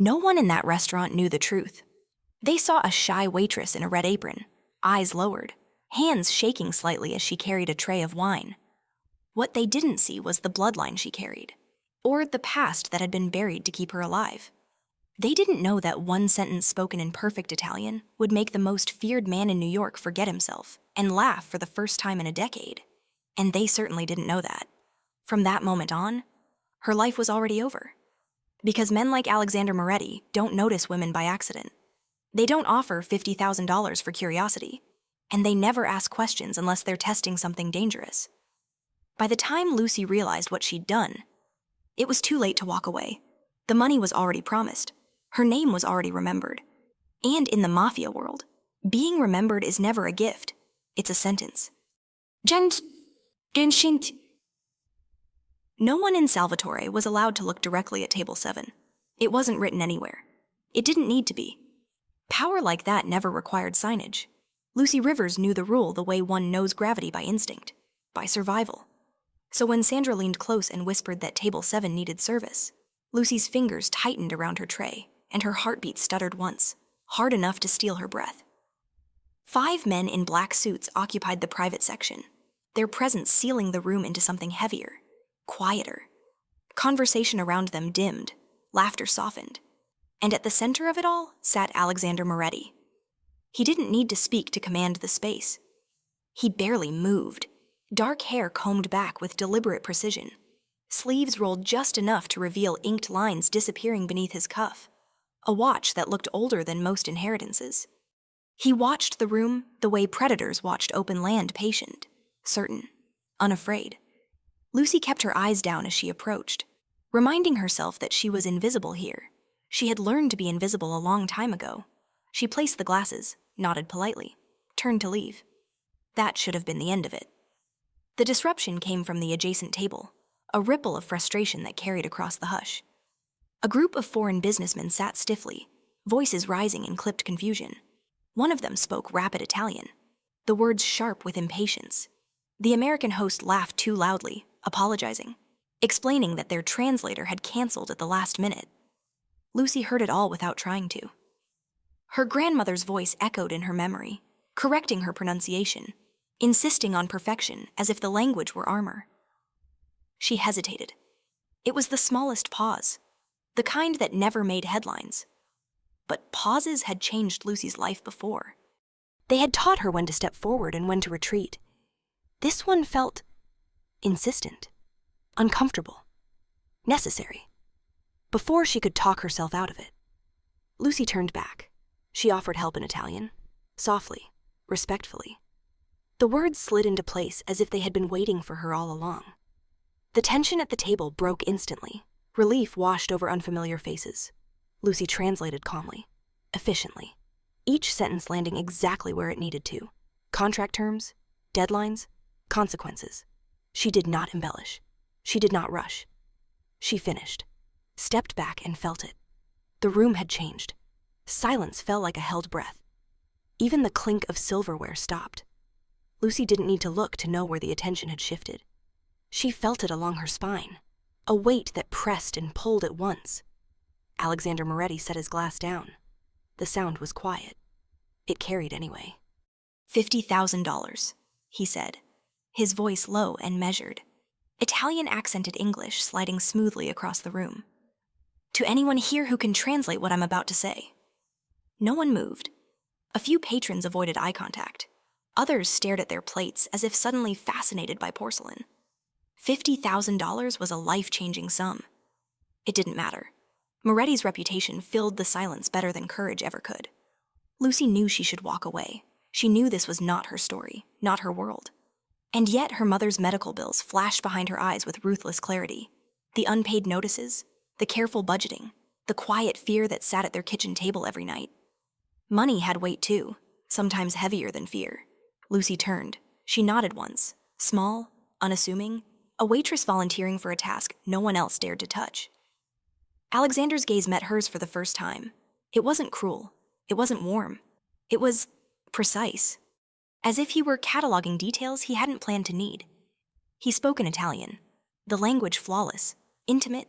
No one in that restaurant knew the truth. They saw a shy waitress in a red apron, eyes lowered, hands shaking slightly as she carried a tray of wine. What they didn't see was the bloodline she carried, or the past that had been buried to keep her alive. They didn't know that one sentence spoken in perfect Italian would make the most feared man in New York forget himself and laugh for the first time in a decade. And they certainly didn't know that. From that moment on, her life was already over. Because men like Alexander Moretti don't notice women by accident. They don't offer $50,000 for curiosity, and they never ask questions unless they're testing something dangerous. By the time Lucy realized what she'd done, it was too late to walk away. The money was already promised. Her name was already remembered. And in the Mafia world, being remembered is never a gift. It's a sentence. No one in Salvatore was allowed to look directly at table 7. It wasn't written anywhere. It didn't need to be. Power like that never required signage. Lucy Rivers knew the rule the way one knows gravity by instinct, by survival. So when Sandra leaned close and whispered that table 7 needed service, Lucy's fingers tightened around her tray, and her heartbeat stuttered once, hard enough to steal her breath. 5 men in black suits occupied the private section, their presence sealing the room into something heavier, quieter. Conversation around them dimmed, laughter softened. And at the center of it all sat Alexander Moretti. He didn't need to speak to command the space. He barely moved, dark hair combed back with deliberate precision, sleeves rolled just enough to reveal inked lines disappearing beneath his cuff, a watch that looked older than most inheritances. He watched the room the way predators watched open land, patient, certain, unafraid. Lucy kept her eyes down as she approached, reminding herself that she was invisible here. She had learned to be invisible a long time ago. She placed the glasses, nodded politely, turned to leave. That should have been the end of it. The disruption came from the adjacent table, a ripple of frustration that carried across the hush. A group of foreign businessmen sat stiffly, voices rising in clipped confusion. One of them spoke rapid Italian, the words sharp with impatience. The American host laughed too loudly, apologizing, explaining that their translator had canceled at the last minute. Lucy heard it all without trying to. Her grandmother's voice echoed in her memory, correcting her pronunciation, insisting on perfection as if the language were armor. She hesitated. It was the smallest pause, the kind that never made headlines. But pauses had changed Lucy's life before. They had taught her when to step forward and when to retreat. This one felt insistent, uncomfortable, necessary. Before she could talk herself out of it, Lucy turned back. She offered help in Italian, softly, respectfully. The words slid into place as if they had been waiting for her all along. The tension at the table broke instantly. Relief washed over unfamiliar faces. Lucy translated calmly, efficiently, each sentence landing exactly where it needed to. Contract terms, deadlines, consequences. She did not embellish. She did not rush. She finished, stepped back and felt it. The room had changed. Silence fell like a held breath. Even the clink of silverware stopped. Lucy didn't need to look to know where the attention had shifted. She felt it along her spine, a weight that pressed and pulled at once. Alexander Moretti set his glass down. The sound was quiet. It carried anyway. $50,000, he said, his voice low and measured, Italian accented English sliding smoothly across the room. To anyone here who can translate what I'm about to say. No one moved. A few patrons avoided eye contact. Others stared at their plates as if suddenly fascinated by porcelain. $50,000 was a life-changing sum. It didn't matter. Moretti's reputation filled the silence better than courage ever could. Lucy knew she should walk away. She knew this was not her story, not her world. And yet her mother's medical bills flashed behind her eyes with ruthless clarity. The unpaid notices, the careful budgeting, the quiet fear that sat at their kitchen table every night. Money had weight too, sometimes heavier than fear. Lucy turned. She nodded once, small, unassuming, a waitress volunteering for a task no one else dared to touch. Alexander's gaze met hers for the first time. It wasn't cruel. It wasn't warm. It was precise, as if he were cataloging details he hadn't planned to need. He spoke in Italian, the language flawless, intimate,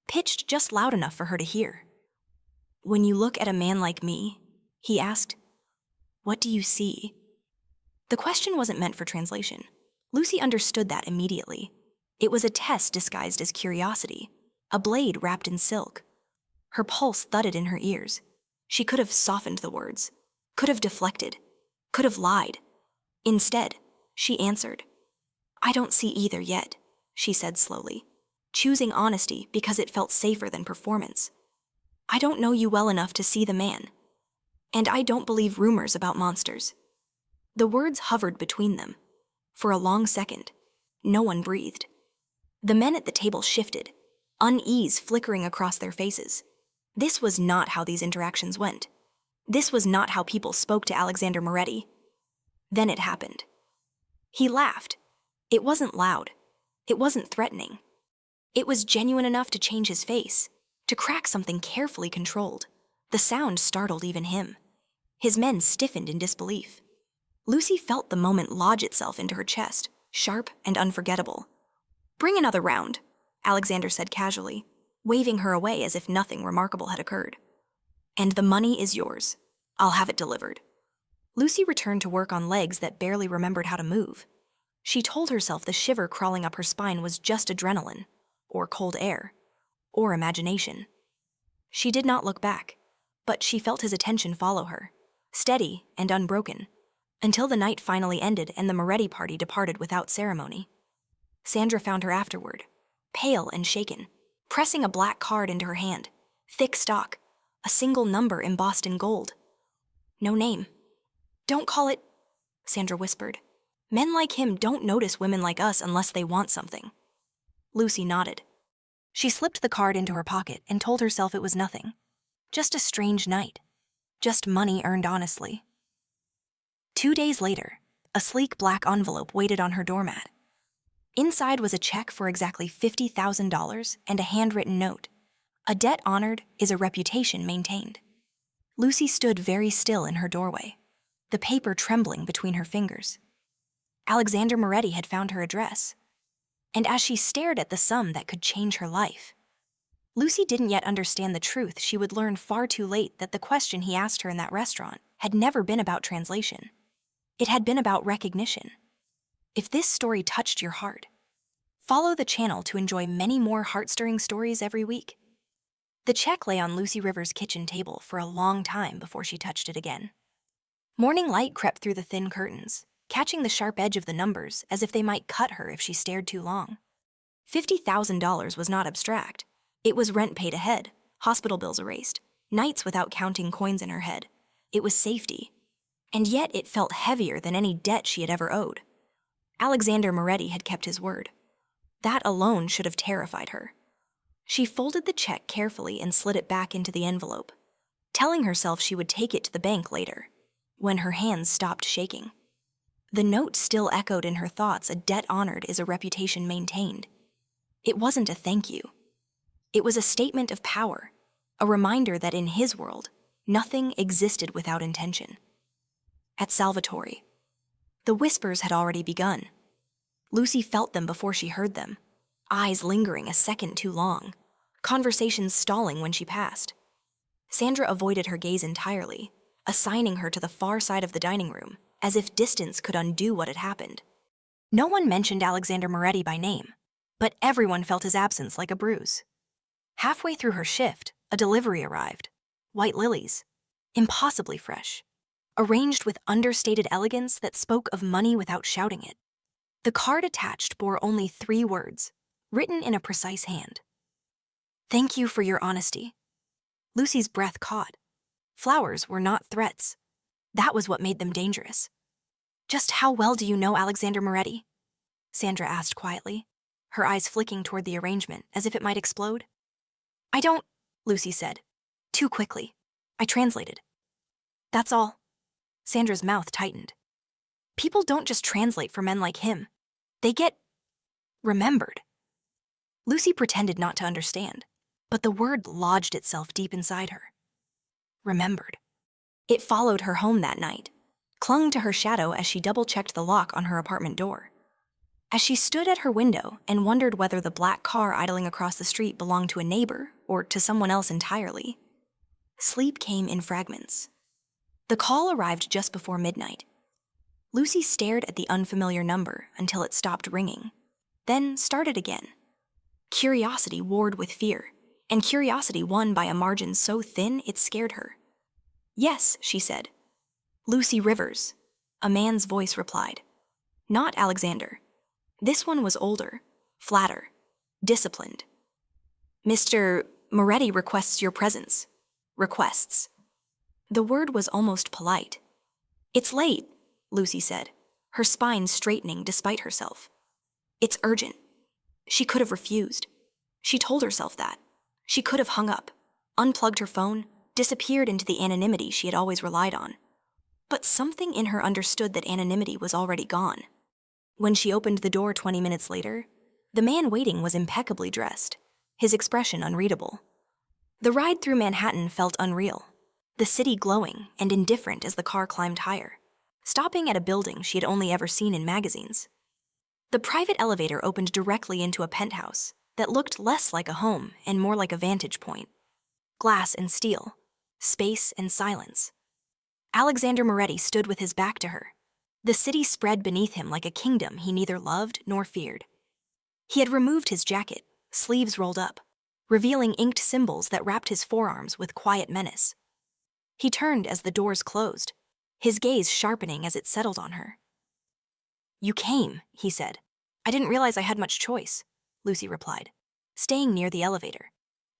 pitched just loud enough for her to hear. "When you look at a man like me," he asked, "what do you see?" The question wasn't meant for translation. Lucy understood that immediately. It was a test disguised as curiosity, a blade wrapped in silk. Her pulse thudded in her ears. She could have softened the words, could have deflected, could have lied. Instead, she answered. "I don't see either yet," she said slowly, choosing honesty because it felt safer than performance. "I don't know you well enough to see the man. And I don't believe rumors about monsters." The words hovered between them. For a long second, no one breathed. The men at the table shifted, unease flickering across their faces. This was not how these interactions went. This was not how people spoke to Alexander Moretti. Then it happened. He laughed. It wasn't loud. It wasn't threatening. It was genuine enough to change his face, to crack something carefully controlled. The sound startled even him. His men stiffened in disbelief. Lucy felt the moment lodge itself into her chest, sharp and unforgettable. "Bring another round," Alexander said casually, waving her away as if nothing remarkable had occurred. "And the money is yours. I'll have it delivered." Lucy returned to work on legs that barely remembered how to move. She told herself the shiver crawling up her spine was just adrenaline, or cold air, or imagination. She did not look back, but she felt his attention follow her, steady and unbroken, until the night finally ended and the Moretti party departed without ceremony. Sandra found her afterward, pale and shaken, pressing a black card into her hand, thick stock, a single number embossed in gold. No name. "Don't call it," Sandra whispered. "Men like him don't notice women like us unless they want something." Lucy nodded. She slipped the card into her pocket and told herself it was nothing. Just a strange night. Just money earned honestly. 2 days later, a sleek black envelope waited on her doormat. Inside was a check for exactly $50,000 and a handwritten note. "A debt honored is a reputation maintained." Lucy stood very still in her doorway, the paper trembling between her fingers. Alexander Moretti had found her address. And as she stared at the sum that could change her life, Lucy didn't yet understand the truth she would learn far too late, that the question he asked her in that restaurant had never been about translation. It had been about recognition. If this story touched your heart, follow the channel to enjoy many more heart-stirring stories every week. The check lay on Lucy Rivers' kitchen table for a long time before she touched it again. Morning light crept through the thin curtains, catching the sharp edge of the numbers as if they might cut her if she stared too long. $50,000 was not abstract. It was rent paid ahead, hospital bills erased, nights without counting coins in her head. It was safety. And yet it felt heavier than any debt she had ever owed. Alexander Moretti had kept his word. That alone should have terrified her. She folded the check carefully and slid it back into the envelope, telling herself she would take it to the bank later, when her hands stopped shaking. The note still echoed in her thoughts, "A debt honored is a reputation maintained." It wasn't a thank you. It was a statement of power, a reminder that in his world, nothing existed without intention. At Salvatore, the whispers had already begun. Lucy felt them before she heard them, eyes lingering a second too long, conversations stalling when she passed. Sandra avoided her gaze entirely, assigning her to the far side of the dining room, as if distance could undo what had happened. No one mentioned Alexander Moretti by name, but everyone felt his absence like a bruise. Halfway through her shift, a delivery arrived. White lilies, impossibly fresh, arranged with understated elegance that spoke of money without shouting it. The card attached bore only 3 words, written in a precise hand. "Thank you for your honesty." Lucy's breath caught. Flowers were not threats. That was what made them dangerous. "Just how well do you know Alexander Moretti?" Sandra asked quietly, her eyes flicking toward the arrangement as if it might explode. "I don't," Lucy said, too quickly. "I translated. That's all." Sandra's mouth tightened. People don't just translate for men like him. They get remembered. Lucy pretended not to understand, but the word lodged itself deep inside her. Remembered. It followed her home that night, clung to her shadow as she double-checked the lock on her apartment door. As she stood at her window and wondered whether the black car idling across the street belonged to a neighbor or to someone else entirely, Sleep came in fragments. The call arrived just before midnight. Lucy stared at the unfamiliar number until it stopped ringing, then started again. Curiosity warred with fear, and curiosity won by a margin so thin it scared her. "Yes," she said. "Lucy Rivers," a man's voice replied. Not Alexander. This one was older, flatter, disciplined. "Mr. Moretti requests your presence." Requests. The word was almost polite. "It's late," Lucy said, her spine straightening despite herself. "It's urgent." She could have refused. She told herself that. She could have hung up, unplugged her phone, disappeared into the anonymity she had always relied on. But something in her understood that anonymity was already gone. When she opened the door 20 minutes later, the man waiting was impeccably dressed, his expression unreadable. The ride through Manhattan felt unreal, the city glowing and indifferent as the car climbed higher, stopping at a building she had only ever seen in magazines. The private elevator opened directly into a penthouse that looked less like a home and more like a vantage point. Glass and steel, space and silence. Alexander Moretti stood with his back to her. The city spread beneath him like a kingdom he neither loved nor feared. He had removed his jacket, sleeves rolled up, revealing inked symbols that wrapped his forearms with quiet menace. He turned as the doors closed, his gaze sharpening as it settled on her. "You came," he said. "I didn't realize I had much choice," Lucy replied, staying near the elevator,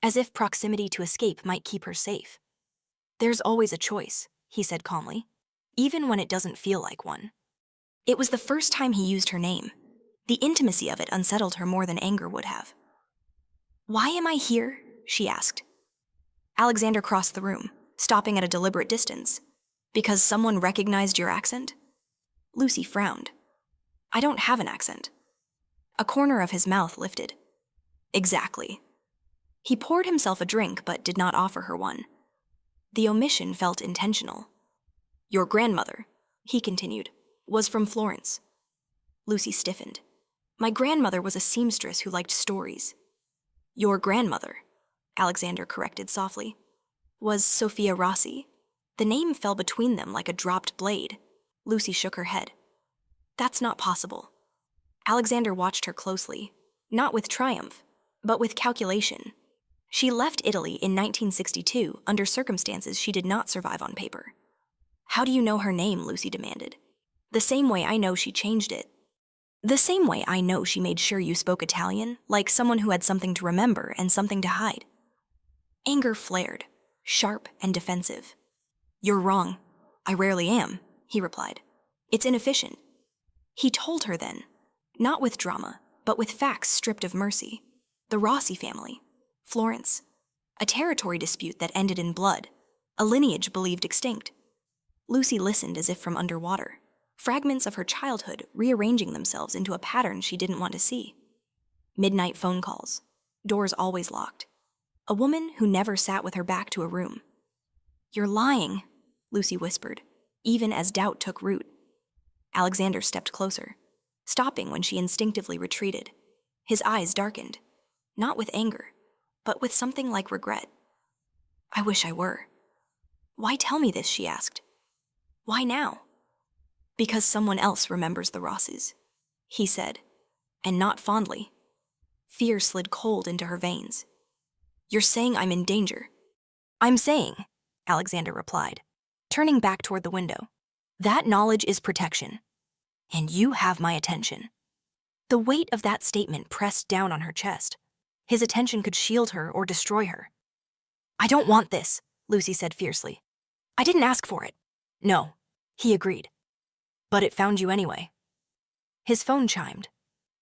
as if proximity to escape might keep her safe. "There's always a choice," he said calmly, "even when it doesn't feel like one." It was the first time he used her name. The intimacy of it unsettled her more than anger would have. "Why am I here?" she asked. Alexander crossed the room, stopping at a deliberate distance. "Because someone recognized your accent?" Lucy frowned. "I don't have an accent." A corner of his mouth lifted. "Exactly." He poured himself a drink but did not offer her one. The omission felt intentional. "Your grandmother," he continued, "was from Florence." Lucy stiffened. "My grandmother was a seamstress who liked stories." "Your grandmother," Alexander corrected softly, "was Sophia Rossi." The name fell between them like a dropped blade. Lucy shook her head. "That's not possible." Alexander watched her closely, not with triumph, but with calculation. She left Italy in 1962 under circumstances she did not survive on paper. "How do you know her name?" Lucy demanded. "The same way I know she changed it. The same way I know she made sure you spoke Italian, like someone who had something to remember and something to hide." Anger flared, sharp and defensive. "You're wrong. I rarely am," he replied. "It's inefficient." He told her then, not with drama, but with facts stripped of mercy. The Rossi family, Florence, a territory dispute that ended in blood, a lineage believed extinct. Lucy listened as if from underwater, fragments of her childhood rearranging themselves into a pattern she didn't want to see. Midnight phone calls, doors always locked. A woman who never sat with her back to a room. "You're lying," Lucy whispered, even as doubt took root. Alexander stepped closer, stopping when she instinctively retreated. His eyes darkened, not with anger, but with something like regret. "I wish I were." "Why tell me this?" she asked. "Why now?" "Because someone else remembers the Rosses," he said, and not fondly. Fear slid cold into her veins. "You're saying I'm in danger." "I'm saying," Alexander replied, turning back toward the window, "that knowledge is protection. And you have my attention." The weight of that statement pressed down on her chest. His attention could shield her or destroy her. "I don't want this," Lucy said fiercely. "I didn't ask for it." "No," he agreed. "But it found you anyway." His phone chimed.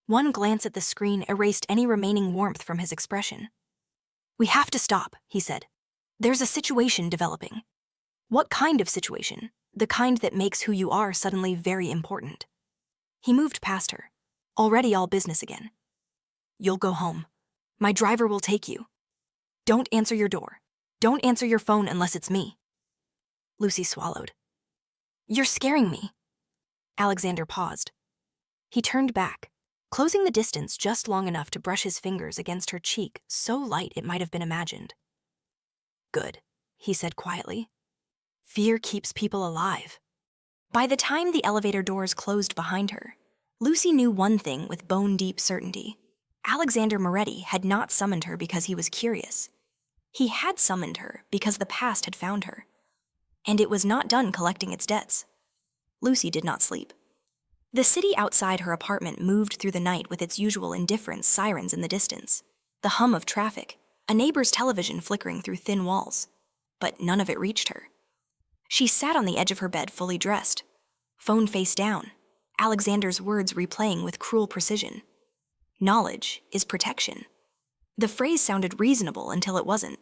One glance at the screen erased any remaining warmth from his expression. "We have to stop," he said. "There's a situation developing." "What kind of situation?" "The kind that makes who you are suddenly very important." He moved past her, already all business again. "You'll go home. My driver will take you. Don't answer your door. Don't answer your phone unless it's me." Lucy swallowed. "You're scaring me." Alexander paused. He turned back, closing the distance just long enough to brush his fingers against her cheek so light it might have been imagined. "Good," he said quietly. Fear keeps people alive. By the time the elevator doors closed behind her, Lucy knew one thing with bone-deep certainty. Alexander Moretti had not summoned her because he was curious. He had summoned her because the past had found her. And it was not done collecting its debts. Lucy did not sleep. The city outside her apartment moved through the night with its usual indifference, sirens in the distance, the hum of traffic, a neighbor's television flickering through thin walls. But none of it reached her. She sat on the edge of her bed fully dressed, phone face down, Alexander's words replaying with cruel precision. Knowledge is protection. The phrase sounded reasonable until it wasn't,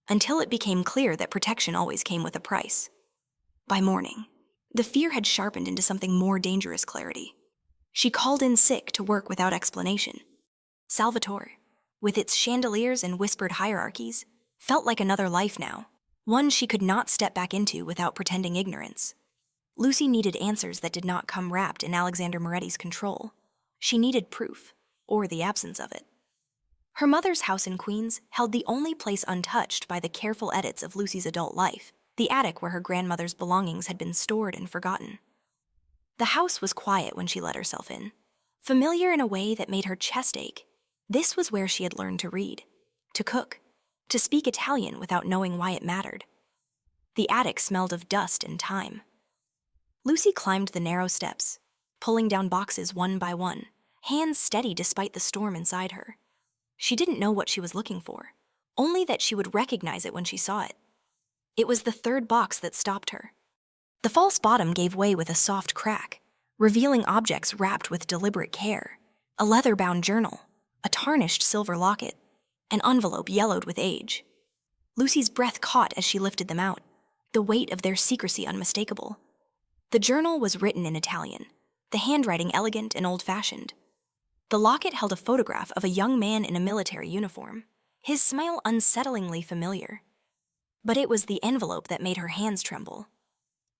until it became clear that protection always came with a price. By morning, the fear had sharpened into something more dangerous clarity. She called in sick to work without explanation. Salvatore, with its chandeliers and whispered hierarchies, felt like another life now, one she could not step back into without pretending ignorance. Lucy needed answers that did not come wrapped in Alexander Moretti's control. She needed proof, or the absence of it. Her mother's house in Queens held the only place untouched by the careful edits of Lucy's adult life, the attic where her grandmother's belongings had been stored and forgotten. The house was quiet when she let herself in, familiar in a way that made her chest ache. This was where she had learned to read, to cook, to speak Italian without knowing why it mattered. The attic smelled of dust and time. Lucy climbed the narrow steps, pulling down boxes one by one, hands steady despite the storm inside her. She didn't know what she was looking for, only that she would recognize it when she saw it. It was the third box that stopped her. The false bottom gave way with a soft crack, revealing objects wrapped with deliberate care. A leather-bound journal, a tarnished silver locket, an envelope yellowed with age. Lucy's breath caught as she lifted them out, the weight of their secrecy unmistakable. The journal was written in Italian, the handwriting elegant and old-fashioned. The locket held a photograph of a young man in a military uniform, his smile unsettlingly familiar. But it was the envelope that made her hands tremble.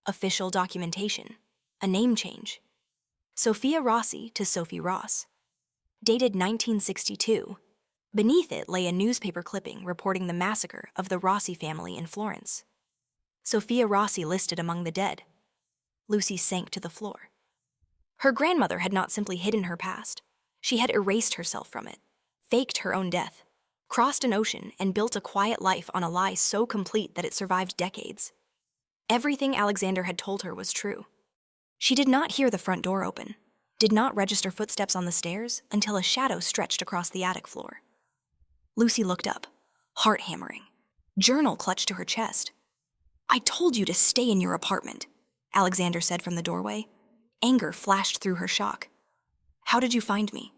Official documentation, a name change. Sophia Rossi to Sophie Ross. Dated 1962. Beneath it lay a newspaper clipping reporting the massacre of the Rossi family in Florence. Sophia Rossi listed among the dead. Lucy sank to the floor. Her grandmother had not simply hidden her past. She had erased herself from it, faked her own death, crossed an ocean, and built a quiet life on a lie so complete that it survived decades. Everything Alexander had told her was true. She did not hear the front door open, did not register footsteps on the stairs until a shadow stretched across the attic floor. Lucy looked up, heart hammering, journal clutched to her chest. "I told you to stay in your apartment," Alexander said from the doorway. Anger flashed through her shock. "How did you find me?"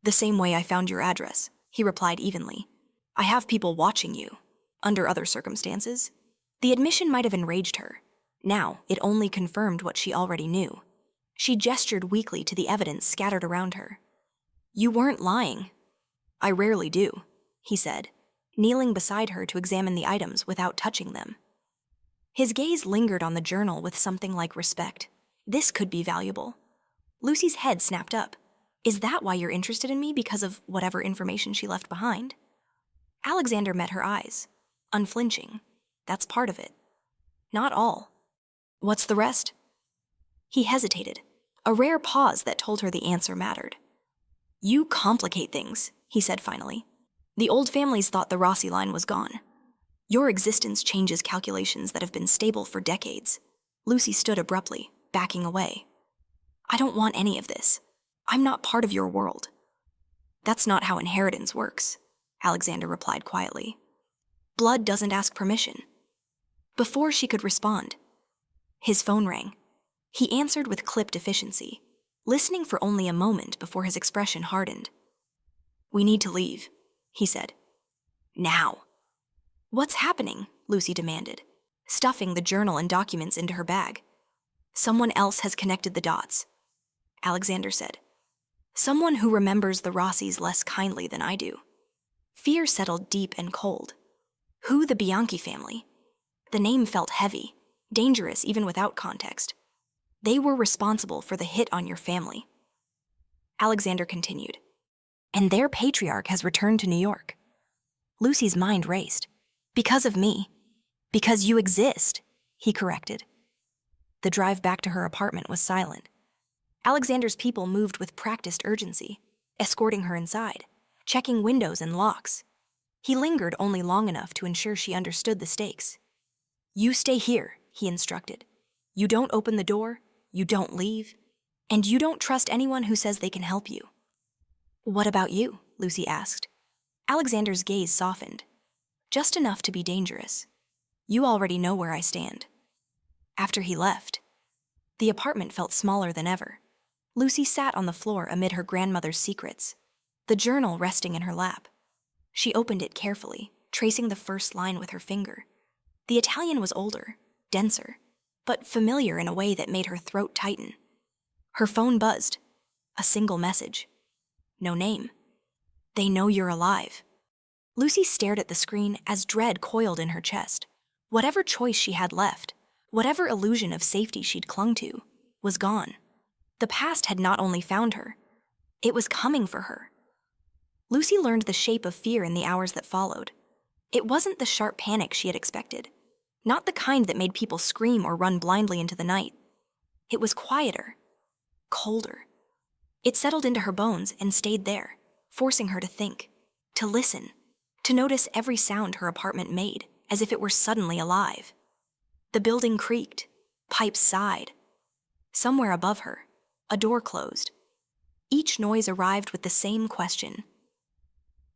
"The same way I found your address," he replied evenly. "I have people watching you, under other circumstances." The admission might have enraged her. Now, it only confirmed what she already knew. She gestured weakly to the evidence scattered around her. "You weren't lying." "I rarely do," he said, kneeling beside her to examine the items without touching them. His gaze lingered on the journal with something like respect. This could be valuable. Lucy's head snapped up. "Is that why you're interested in me, because of whatever information she left behind?" Alexander met her eyes, unflinching. "That's part of it. Not all. What's the rest?" He hesitated, a rare pause that told her the answer mattered. "You complicate things," he said finally. "The old families thought the Rossi line was gone. Your existence changes calculations that have been stable for decades." Lucy stood abruptly, backing away. "I don't want any of this. I'm not part of your world." "That's not how inheritance works," Alexander replied quietly. "Blood doesn't ask permission." Before she could respond, his phone rang. He answered with clipped efficiency, listening for only a moment before his expression hardened. "We need to leave," he said. "Now." "What's happening?" Lucy demanded, stuffing the journal and documents into her bag. "Someone else has connected the dots," Alexander said. "Someone who remembers the Rossis less kindly than I do." Fear settled deep and cold. Who the Bianchi family? The name felt heavy, dangerous even without context. They were responsible for the hit on your family. Alexander continued. "And their patriarch has returned to New York." Lucy's mind raced. "Because of me." Because you exist, he corrected. The drive back to her apartment was silent. Alexander's people moved with practiced urgency, escorting her inside, checking windows and locks. He lingered only long enough to ensure she understood the stakes. You stay here, he instructed. You don't open the door, you don't leave, and you don't trust anyone who says they can help you. What about you? Lucy asked. Alexander's gaze softened. Just enough to be dangerous. You already know where I stand. After he left, the apartment felt smaller than ever. Lucy sat on the floor amid her grandmother's secrets, the journal resting in her lap. She opened it carefully, tracing the first line with her finger. The Italian was older, denser, but familiar in a way that made her throat tighten. Her phone buzzed. A single message. No name. They know you're alive. Lucy stared at the screen as dread coiled in her chest. Whatever choice she had left, whatever illusion of safety she'd clung to, was gone. The past had not only found her, it was coming for her. Lucy learned the shape of fear in the hours that followed. It wasn't the sharp panic she had expected, not the kind that made people scream or run blindly into the night. It was quieter, colder. It settled into her bones and stayed there, forcing her to think, to listen, to notice every sound her apartment made, as if it were suddenly alive. The building creaked, pipes sighed. Somewhere above her, a door closed. Each noise arrived with the same question.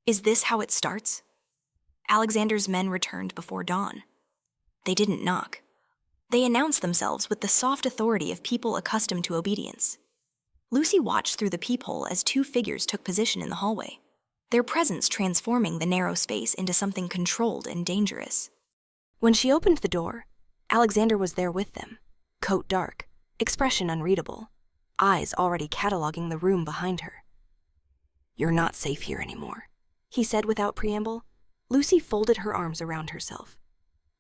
Is this how it starts? Alexander's men returned before dawn. They didn't knock. They announced themselves with the soft authority of people accustomed to obedience. Lucy watched through the peephole as two figures took position in the hallway, their presence transforming the narrow space into something controlled and dangerous. When she opened the door, Alexander was there with them, coat dark, expression unreadable, eyes already cataloging the room behind her. You're not safe here anymore, he said without preamble. Lucy folded her arms around herself.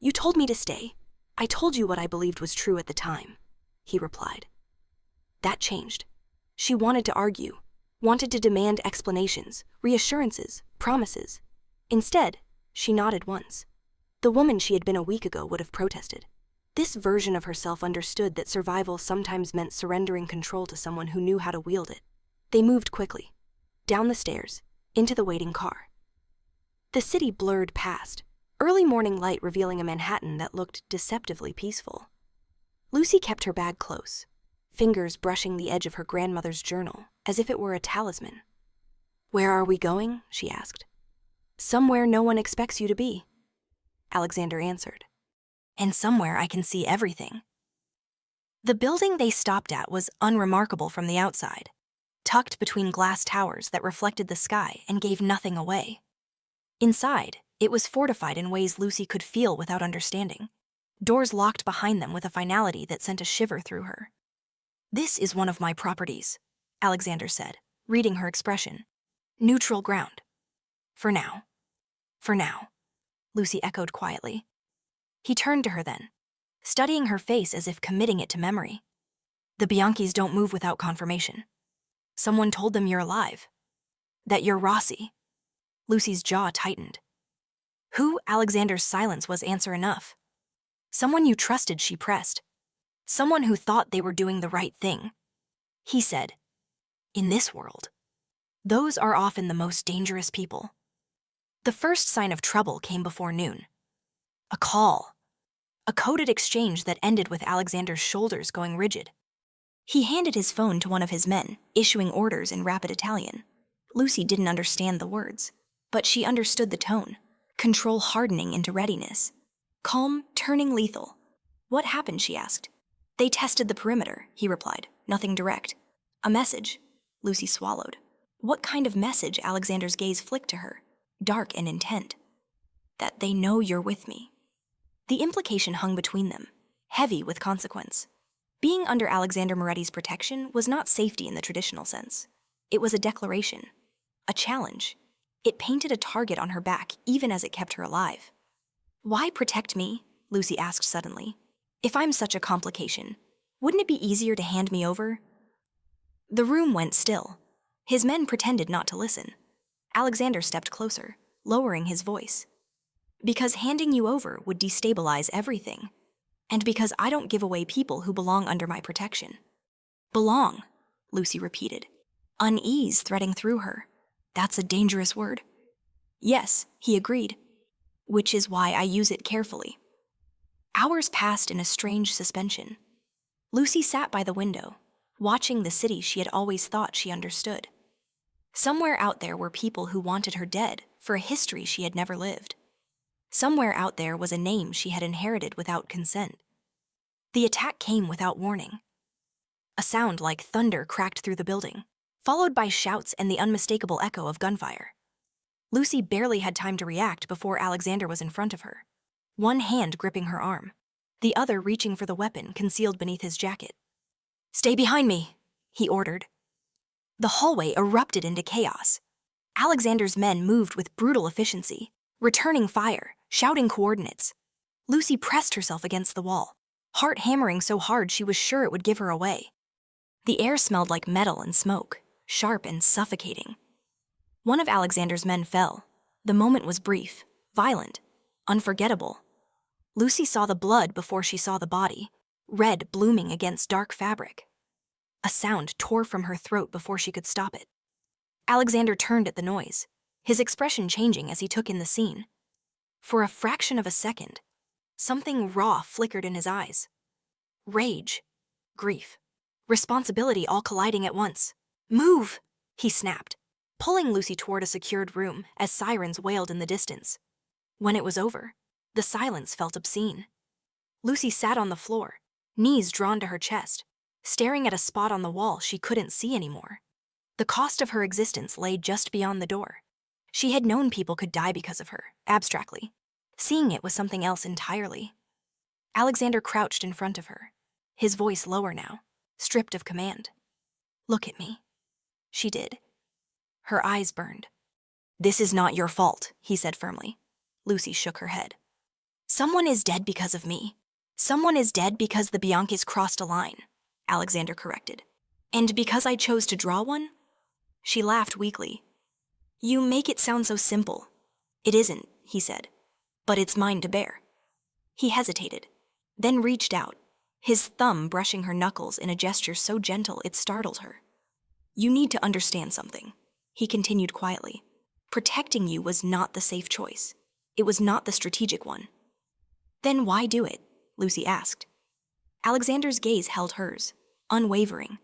You told me to stay. I told you what I believed was true at the time, he replied. That changed. She wanted to argue, wanted to demand explanations, reassurances, promises. Instead, she nodded once. The woman she had been a week ago would have protested. This version of herself understood that survival sometimes meant surrendering control to someone who knew how to wield it. They moved quickly, down the stairs, into the waiting car. The city blurred past, early morning light revealing a Manhattan that looked deceptively peaceful. Lucy kept her bag close, fingers brushing the edge of her grandmother's journal, as if it were a talisman. Where are we going? She asked. Somewhere no one expects you to be, Alexander answered. And somewhere I can see everything. The building they stopped at was unremarkable from the outside, tucked between glass towers that reflected the sky and gave nothing away. Inside, it was fortified in ways Lucy could feel without understanding, doors locked behind them with a finality that sent a shiver through her. This is one of my properties, Alexander said, reading her expression. Neutral ground. For now. For now, Lucy echoed quietly. He turned to her then, studying her face as if committing it to memory. The Bianchis don't move without confirmation. Someone told them you're alive. That you're Rossi. Lucy's jaw tightened. Who? Alexander's silence was answer enough. Someone you trusted, she pressed. Someone who thought they were doing the right thing. He said, in this world, those are often the most dangerous people. The first sign of trouble came before noon. A call. A coded exchange that ended with Alexander's shoulders going rigid. He handed his phone to one of his men, issuing orders in rapid Italian. Lucy didn't understand the words, but she understood the tone. Control hardening into readiness. Calm, turning lethal. What happened, she asked. They tested the perimeter, he replied. Nothing direct. A message. Lucy swallowed. What kind of message? Alexander's gaze flicked to her, dark and intent. That they know you're with me. The implication hung between them, heavy with consequence. Being under Alexander Moretti's protection was not safety in the traditional sense. It was a declaration, a challenge. It painted a target on her back even as it kept her alive. Why protect me? Lucy asked suddenly. If I'm such a complication, wouldn't it be easier to hand me over? The room went still. His men pretended not to listen. Alexander stepped closer, lowering his voice. Because handing you over would destabilize everything. And because I don't give away people who belong under my protection. Belong, Lucy repeated, unease threading through her. That's a dangerous word. Yes, he agreed, which is why I use it carefully. Hours passed in a strange suspension. Lucy sat by the window, watching the city she had always thought she understood. Somewhere out there were people who wanted her dead for a history she had never lived. Somewhere out there was a name she had inherited without consent. The attack came without warning. A sound like thunder cracked through the building, followed by shouts and the unmistakable echo of gunfire. Lucy barely had time to react before Alexander was in front of her, one hand gripping her arm, the other reaching for the weapon concealed beneath his jacket. "Stay behind me," he ordered. The hallway erupted into chaos. Alexander's men moved with brutal efficiency, returning fire, shouting coordinates. Lucy pressed herself against the wall, heart hammering so hard she was sure it would give her away. The air smelled like metal and smoke, sharp and suffocating. One of Alexander's men fell. The moment was brief, violent, unforgettable. Lucy saw the blood before she saw the body, red blooming against dark fabric. A sound tore from her throat before she could stop it. Alexander turned at the noise, his expression changing as he took in the scene. For a fraction of a second, something raw flickered in his eyes. Rage, grief, responsibility all colliding at once. "Move!" he snapped, pulling Lucy toward a secured room as sirens wailed in the distance. When it was over, the silence felt obscene. Lucy sat on the floor, knees drawn to her chest, staring at a spot on the wall she couldn't see anymore. The cost of her existence lay just beyond the door. She had known people could die because of her, abstractly. Seeing it was something else entirely. Alexander crouched in front of her, his voice lower now, stripped of command. "Look at me." She did. Her eyes burned. "This is not your fault," he said firmly. Lucy shook her head. "Someone is dead because of me. Someone is dead because the Bianchis crossed a line," Alexander corrected. "And because I chose to draw one?" She laughed weakly. "You make it sound so simple." "It isn't," he said, "but it's mine to bear." He hesitated, then reached out, his thumb brushing her knuckles in a gesture so gentle it startled her. "You need to understand something," he continued quietly. "Protecting you was not the safe choice. It was not the strategic one." "Then why do it?" Lucy asked. Alexander's gaze held hers, unwavering.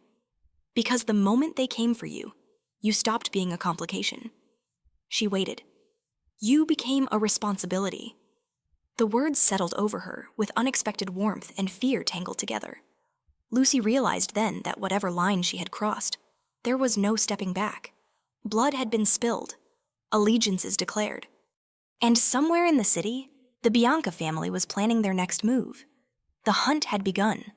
"Because the moment they came for you, you stopped being a complication." She waited. "You became a responsibility." The words settled over her with unexpected warmth and fear tangled together. Lucy realized then that whatever line she had crossed, there was no stepping back. Blood had been spilled, allegiances declared. And somewhere in the city, the Bianca family was planning their next move. The hunt had begun.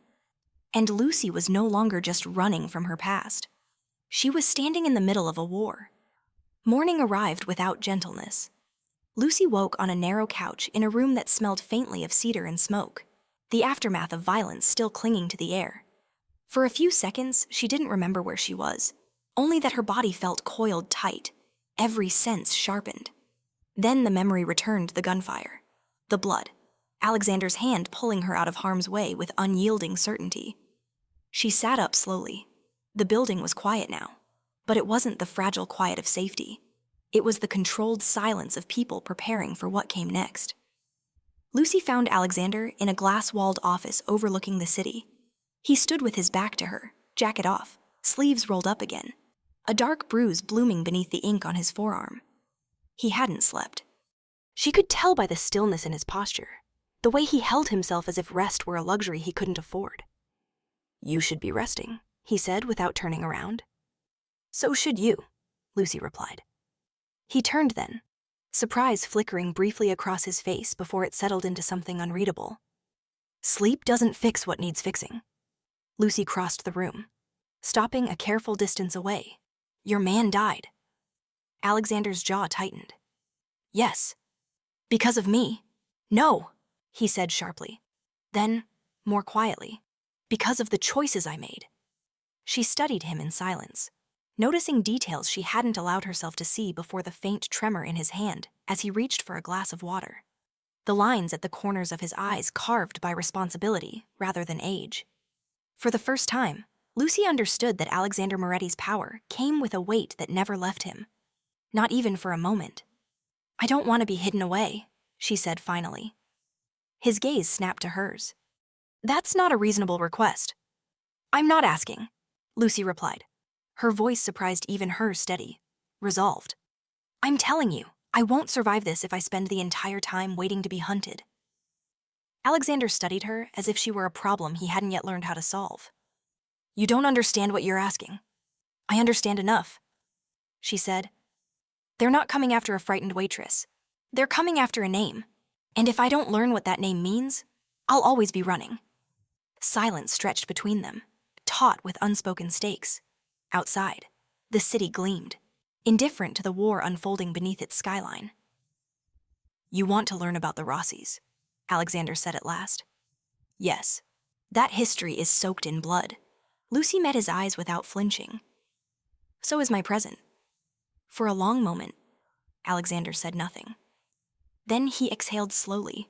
And Lucy was no longer just running from her past. She was standing in the middle of a war. Morning arrived without gentleness. Lucy woke on a narrow couch in a room that smelled faintly of cedar and smoke, the aftermath of violence still clinging to the air. For a few seconds, she didn't remember where she was, only that her body felt coiled tight, every sense sharpened. Then the memory returned: the gunfire, the blood, Alexander's hand pulling her out of harm's way with unyielding certainty. She sat up slowly. The building was quiet now, but it wasn't the fragile quiet of safety. It was the controlled silence of people preparing for what came next. Lucy found Alexander in a glass-walled office overlooking the city. He stood with his back to her, jacket off, sleeves rolled up again, a dark bruise blooming beneath the ink on his forearm. He hadn't slept. She could tell by the stillness in his posture, the way he held himself as if rest were a luxury he couldn't afford. "You should be resting," he said without turning around. "So should you," Lucy replied. He turned then, surprise flickering briefly across his face before it settled into something unreadable. "Sleep doesn't fix what needs fixing." Lucy crossed the room, stopping a careful distance away. "Your man died." Alexander's jaw tightened. "Yes." "Because of me?" "No," he said sharply. Then, more quietly, "Because of the choices I made." She studied him in silence, noticing details she hadn't allowed herself to see before the faint tremor in his hand as he reached for a glass of water. the lines at the corners of his eyes carved by responsibility rather than age. For the first time, Lucy understood that Alexander Moretti's power came with a weight that never left him. Not even for a moment. "I don't want to be hidden away," she said finally. His gaze snapped to hers. "That's not a reasonable request." "I'm not asking," Lucy replied. Her voice surprised even her steady, resolved. "I'm telling you, I won't survive this if I spend the entire time waiting to be hunted." Alexander studied her as if she were a problem he hadn't yet learned how to solve. "You don't understand what you're asking." "I understand enough," she said. "They're not coming after a frightened waitress. They're coming after a name. And if I don't learn what that name means, I'll always be running." Silence stretched between them, taut with unspoken stakes. Outside, the city gleamed, indifferent to the war unfolding beneath its skyline. "You want to learn about the Rossis," Alexander said at last. "Yes. That history is soaked in blood." Lucy met his eyes without flinching. "So is my present." For a long moment, Alexander said nothing. Then he exhaled slowly,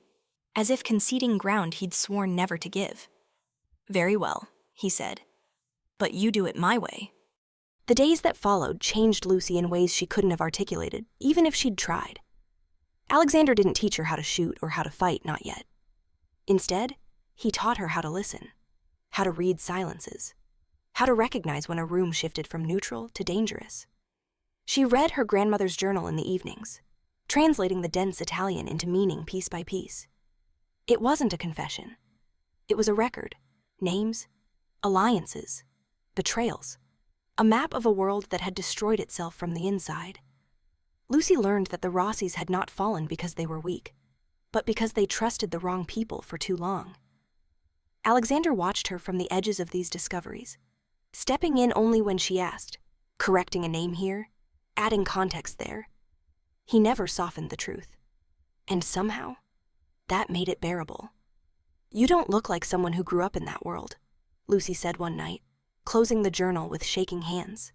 as if conceding ground he'd sworn never to give. "Very well," he said. "But you do it my way." The days that followed changed Lucy in ways she couldn't have articulated, even if she'd tried. Alexander didn't teach her how to shoot or how to fight, not yet. Instead, he taught her how to listen, how to read silences, how to recognize when a room shifted from neutral to dangerous. She read her grandmother's journal in the evenings, translating the dense Italian into meaning piece by piece. It wasn't a confession. It was a record, names, alliances, betrayals, a map of a world that had destroyed itself from the inside. Lucy learned that the Rossis had not fallen because they were weak, but because they trusted the wrong people for too long. Alexander watched her from the edges of these discoveries, stepping in only when she asked, correcting a name here, adding context there. He never softened the truth. And somehow, that made it bearable. "You don't look like someone who grew up in that world," Lucy said one night, closing the journal with shaking hands.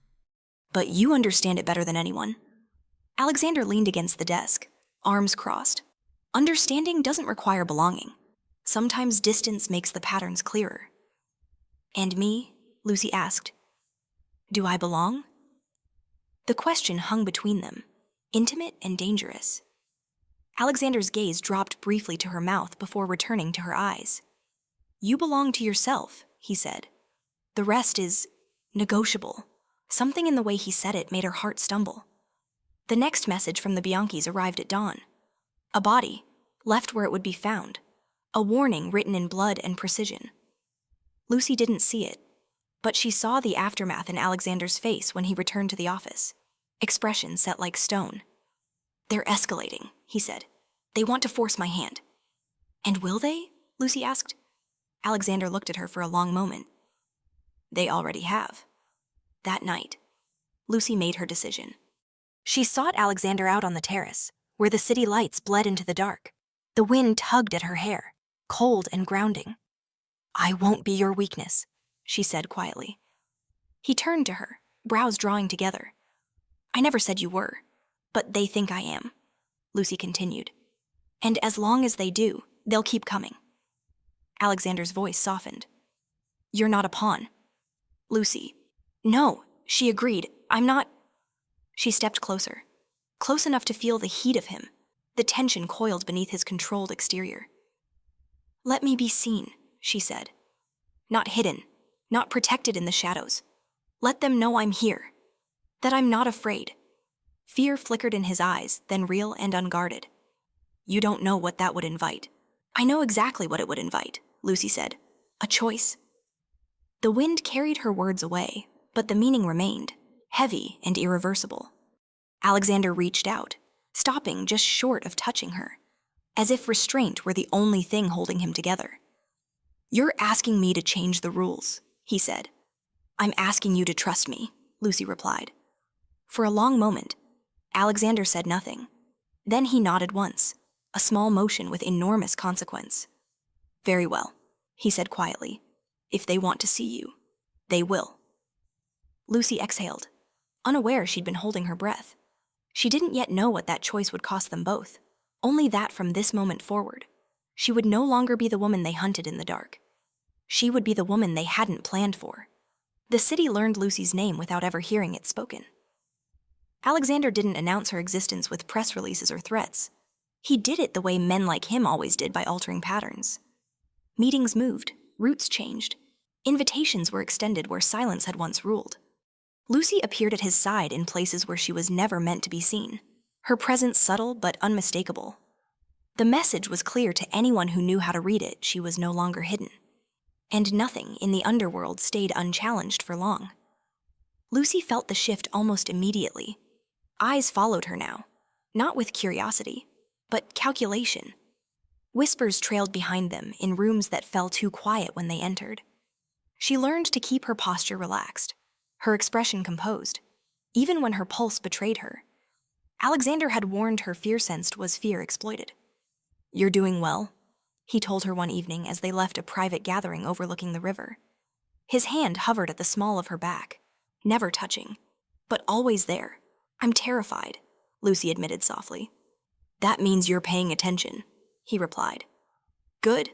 "But you understand it better than anyone." Alexander leaned against the desk, arms crossed. Understanding doesn't require belonging. Sometimes distance makes the patterns clearer. "And me?" Lucy asked. "Do I belong?" The question hung between them, intimate and dangerous. Alexander's gaze dropped briefly to her mouth before returning to her eyes. "You belong to yourself," he said. "The rest is negotiable." Something in the way he said it made her heart stumble. The next message from the Bianchis arrived at dawn. A body, left where it would be found. A warning written in blood and precision. Lucy didn't see it, but she saw the aftermath in Alexander's face when he returned to the office. Expression set like stone. "They're escalating," he said. "They want to force my hand." "And will they?" Lucy asked. Alexander looked at her for a long moment. "They already have." That night, Lucy made her decision. She sought Alexander out on the terrace, where the city lights bled into the dark. The wind tugged at her hair, cold and grounding. "I won't be your weakness," she said quietly. He turned to her, brows drawing together. "I never said you were, but they think I am," Lucy continued. "And as long as they do, they'll keep coming." Alexander's voice softened. "You're not a pawn." "Lucy." "No," she agreed. "I'm not." She stepped closer, close enough to feel the heat of him, the tension coiled beneath his controlled exterior. "Let me be seen," she said. "Not hidden, not protected in the shadows. Let them know I'm here, that I'm not afraid." Fear flickered in his eyes, then real and unguarded. "You don't know what that would invite." "I know exactly what it would invite," Lucy said. "A choice." The wind carried her words away, but the meaning remained, heavy and irreversible. Alexander reached out, stopping just short of touching her, as if restraint were the only thing holding him together. "You're asking me to change the rules," he said. "I'm asking you to trust me," Lucy replied. For a long moment, Alexander said nothing. Then he nodded once, a small motion with enormous consequence. "Very well," he said quietly. "If they want to see you, they will." Lucy exhaled, unaware she'd been holding her breath. She didn't yet know what that choice would cost them both. Only that from this moment forward, she would no longer be the woman they hunted in the dark. She would be the woman they hadn't planned for. The city learned Lucy's name without ever hearing it spoken. Alexander didn't announce her existence with press releases or threats. He did it the way men like him always did, by altering patterns. Meetings moved, routes changed. Invitations were extended where silence had once ruled. Lucy appeared at his side in places where she was never meant to be seen, her presence subtle but unmistakable. The message was clear to anyone who knew how to read it: she was no longer hidden. And nothing in the underworld stayed unchallenged for long. Lucy felt the shift almost immediately. Eyes followed her now, not with curiosity, but calculation. Whispers trailed behind them in rooms that fell too quiet when they entered. She learned to keep her posture relaxed, her expression composed, even when her pulse betrayed her. Alexander had warned her fear sensed was fear exploited. "You're doing well," he told her one evening as they left a private gathering overlooking the river. His hand hovered at the small of her back, never touching, but always there. "I'm terrified," Lucy admitted softly. "That means you're paying attention," he replied. Good.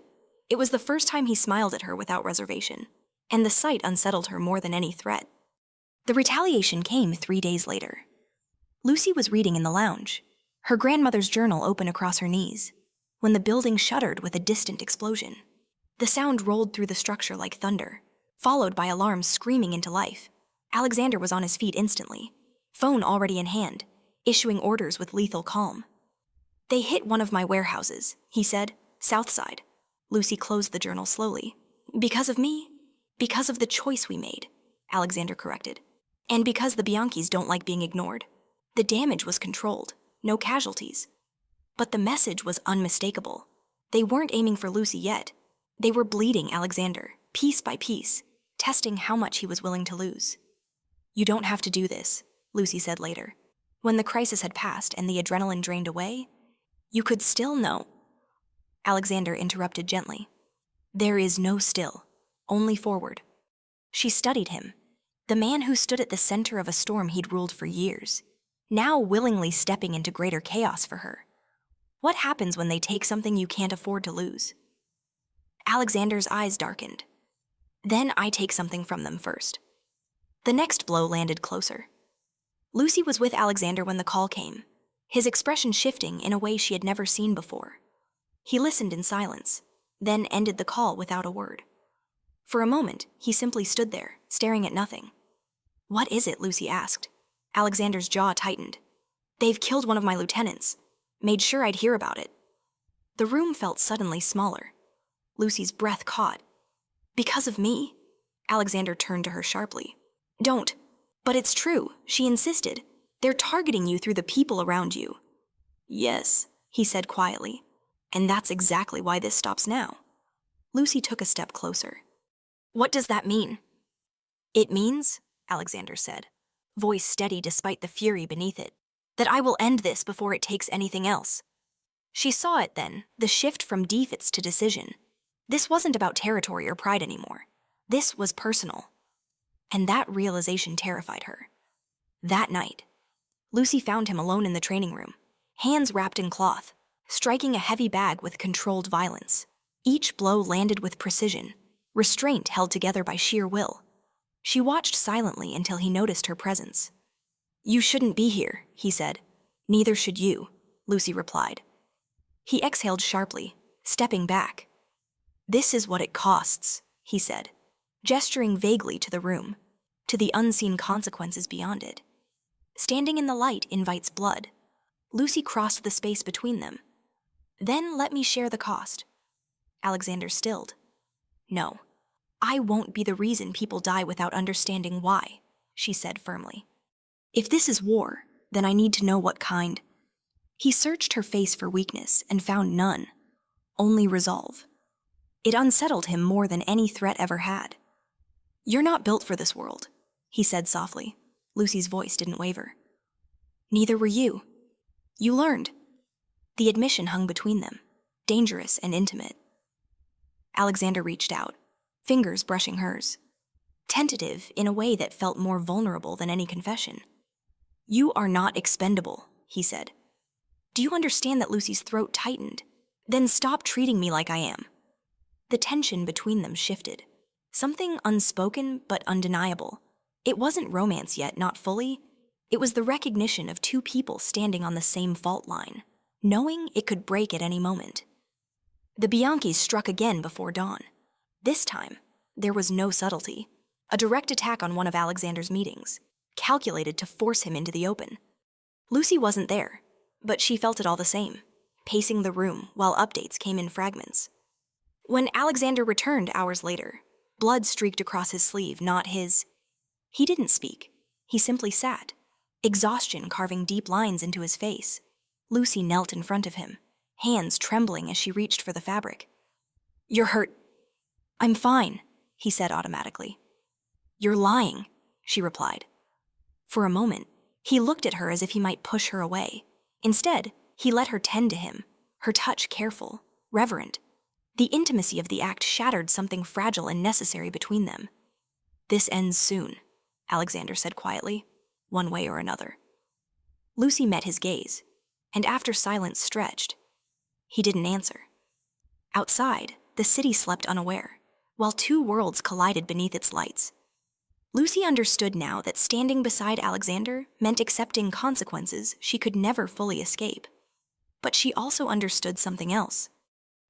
It was the first time he smiled at her without reservation, and the sight unsettled her more than any threat. The retaliation came 3 days later. Lucy was reading in the lounge, her grandmother's journal open across her knees, when the building shuddered with a distant explosion. The sound rolled through the structure like thunder, followed by alarms screaming into life. Alexander was on his feet instantly, phone already in hand, issuing orders with lethal calm. "They hit one of my warehouses," he said, "Southside." Lucy closed the journal slowly. "Because of me?" "Because of the choice we made," Alexander corrected. "And because the Bianchis don't like being ignored. The damage was controlled, no casualties. But the message was unmistakable. They weren't aiming for Lucy yet. They were bleeding Alexander, piece by piece, testing how much he was willing to lose. "You don't have to do this," Lucy said later. "When the crisis had passed and the adrenaline drained away, you could still know." Alexander interrupted gently. "There is no still, only forward." She studied him, the man who stood at the center of a storm he'd ruled for years, now willingly stepping into greater chaos for her. What happens when they take something you can't afford to lose? Alexander's eyes darkened. "Then I take something from them first." The next blow landed closer. Lucy was with Alexander when the call came, his expression shifting in a way she had never seen before. He listened in silence, then ended the call without a word. For a moment, he simply stood there, staring at nothing. "What is it?" Lucy asked. Alexander's jaw tightened. "They've killed one of my lieutenants. Made sure I'd hear about it." The room felt suddenly smaller. Lucy's breath caught. "Because of me?" Alexander turned to her sharply. "Don't." "But it's true," she insisted. "They're targeting you through the people around you." "Yes," he said quietly. "And that's exactly why this stops now." Lucy took a step closer. "What does that mean?" "It means," Alexander said, voice steady despite the fury beneath it, "that I will end this before it takes anything else." She saw it then, the shift from defense to decision. This wasn't about territory or pride anymore. This was personal. And that realization terrified her. That night, Lucy found him alone in the training room, hands wrapped in cloth, striking a heavy bag with controlled violence. Each blow landed with precision, restraint held together by sheer will. She watched silently until he noticed her presence. "You shouldn't be here," he said. "Neither should you," Lucy replied. He exhaled sharply, stepping back. "This is what it costs," he said, gesturing vaguely to the room, to the unseen consequences beyond it. Standing in the light invites blood. Lucy crossed the space between them. "Then let me share the cost." Alexander stilled. "No, I won't be the reason people die without understanding why," she said firmly. "If this is war, then I need to know what kind." He searched her face for weakness and found none, only resolve. It unsettled him more than any threat ever had. "You're not built for this world," he said softly. Lucy's voice didn't waver. "Neither were you. You learned." The admission hung between them, dangerous and intimate. Alexander reached out, fingers brushing hers, tentative in a way that felt more vulnerable than any confession. "You are not expendable," he said. Do you understand that Lucy's throat tightened? Then stop treating me like I am. The tension between them shifted. Something unspoken but undeniable. It wasn't romance yet, not fully. It was the recognition of two people standing on the same fault line, knowing it could break at any moment. The Bianchis struck again before dawn. This time, there was no subtlety. A direct attack on one of Alexander's meetings, calculated to force him into the open. Lucy wasn't there, but she felt it all the same, pacing the room while updates came in fragments. When Alexander returned hours later, blood streaked across his sleeve, not his. He didn't speak. He simply sat, exhaustion carving deep lines into his face. Lucy knelt in front of him, hands trembling as she reached for the fabric. "You're hurt." "I'm fine," he said automatically. "You're lying," she replied. For a moment, he looked at her as if he might push her away. Instead, he let her tend to him, her touch careful, reverent. The intimacy of the act shattered something fragile and necessary between them. "This ends soon," Alexander said quietly, "one way or another." Lucy met his gaze, and after silence stretched, he didn't answer. Outside, the city slept unaware, while two worlds collided beneath its lights. Lucy understood now that standing beside Alexander meant accepting consequences she could never fully escape. But she also understood something else.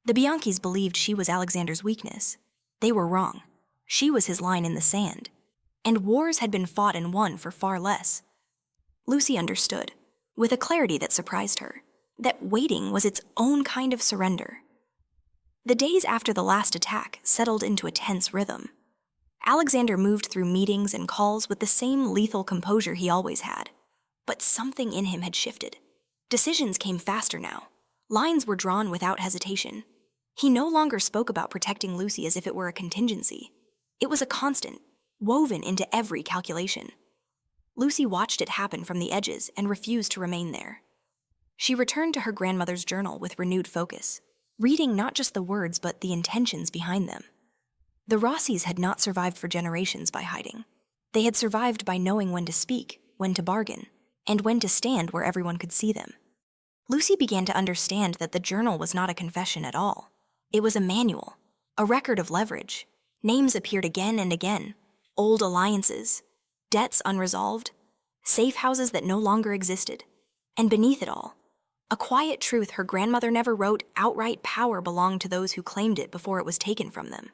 The Bianchis believed she was Alexander's weakness. They were wrong. She was his line in the sand. And wars had been fought and won for far less. Lucy understood, with a clarity that surprised her, that waiting was its own kind of surrender. The days after the last attack settled into a tense rhythm. Alexander moved through meetings and calls with the same lethal composure he always had. But something in him had shifted. Decisions came faster now. Lines were drawn without hesitation. He no longer spoke about protecting Lucy as if it were a contingency. It was a constant, woven into every calculation. Lucy watched it happen from the edges and refused to remain there. She returned to her grandmother's journal with renewed focus, reading not just the words but the intentions behind them. The Rossis had not survived for generations by hiding. They had survived by knowing when to speak, when to bargain, and when to stand where everyone could see them. Lucy began to understand that the journal was not a confession at all. It was a manual, a record of leverage. Names appeared again and again, old alliances, debts unresolved, safe houses that no longer existed. And beneath it all, a quiet truth her grandmother never wrote: outright power belonged to those who claimed it before it was taken from them.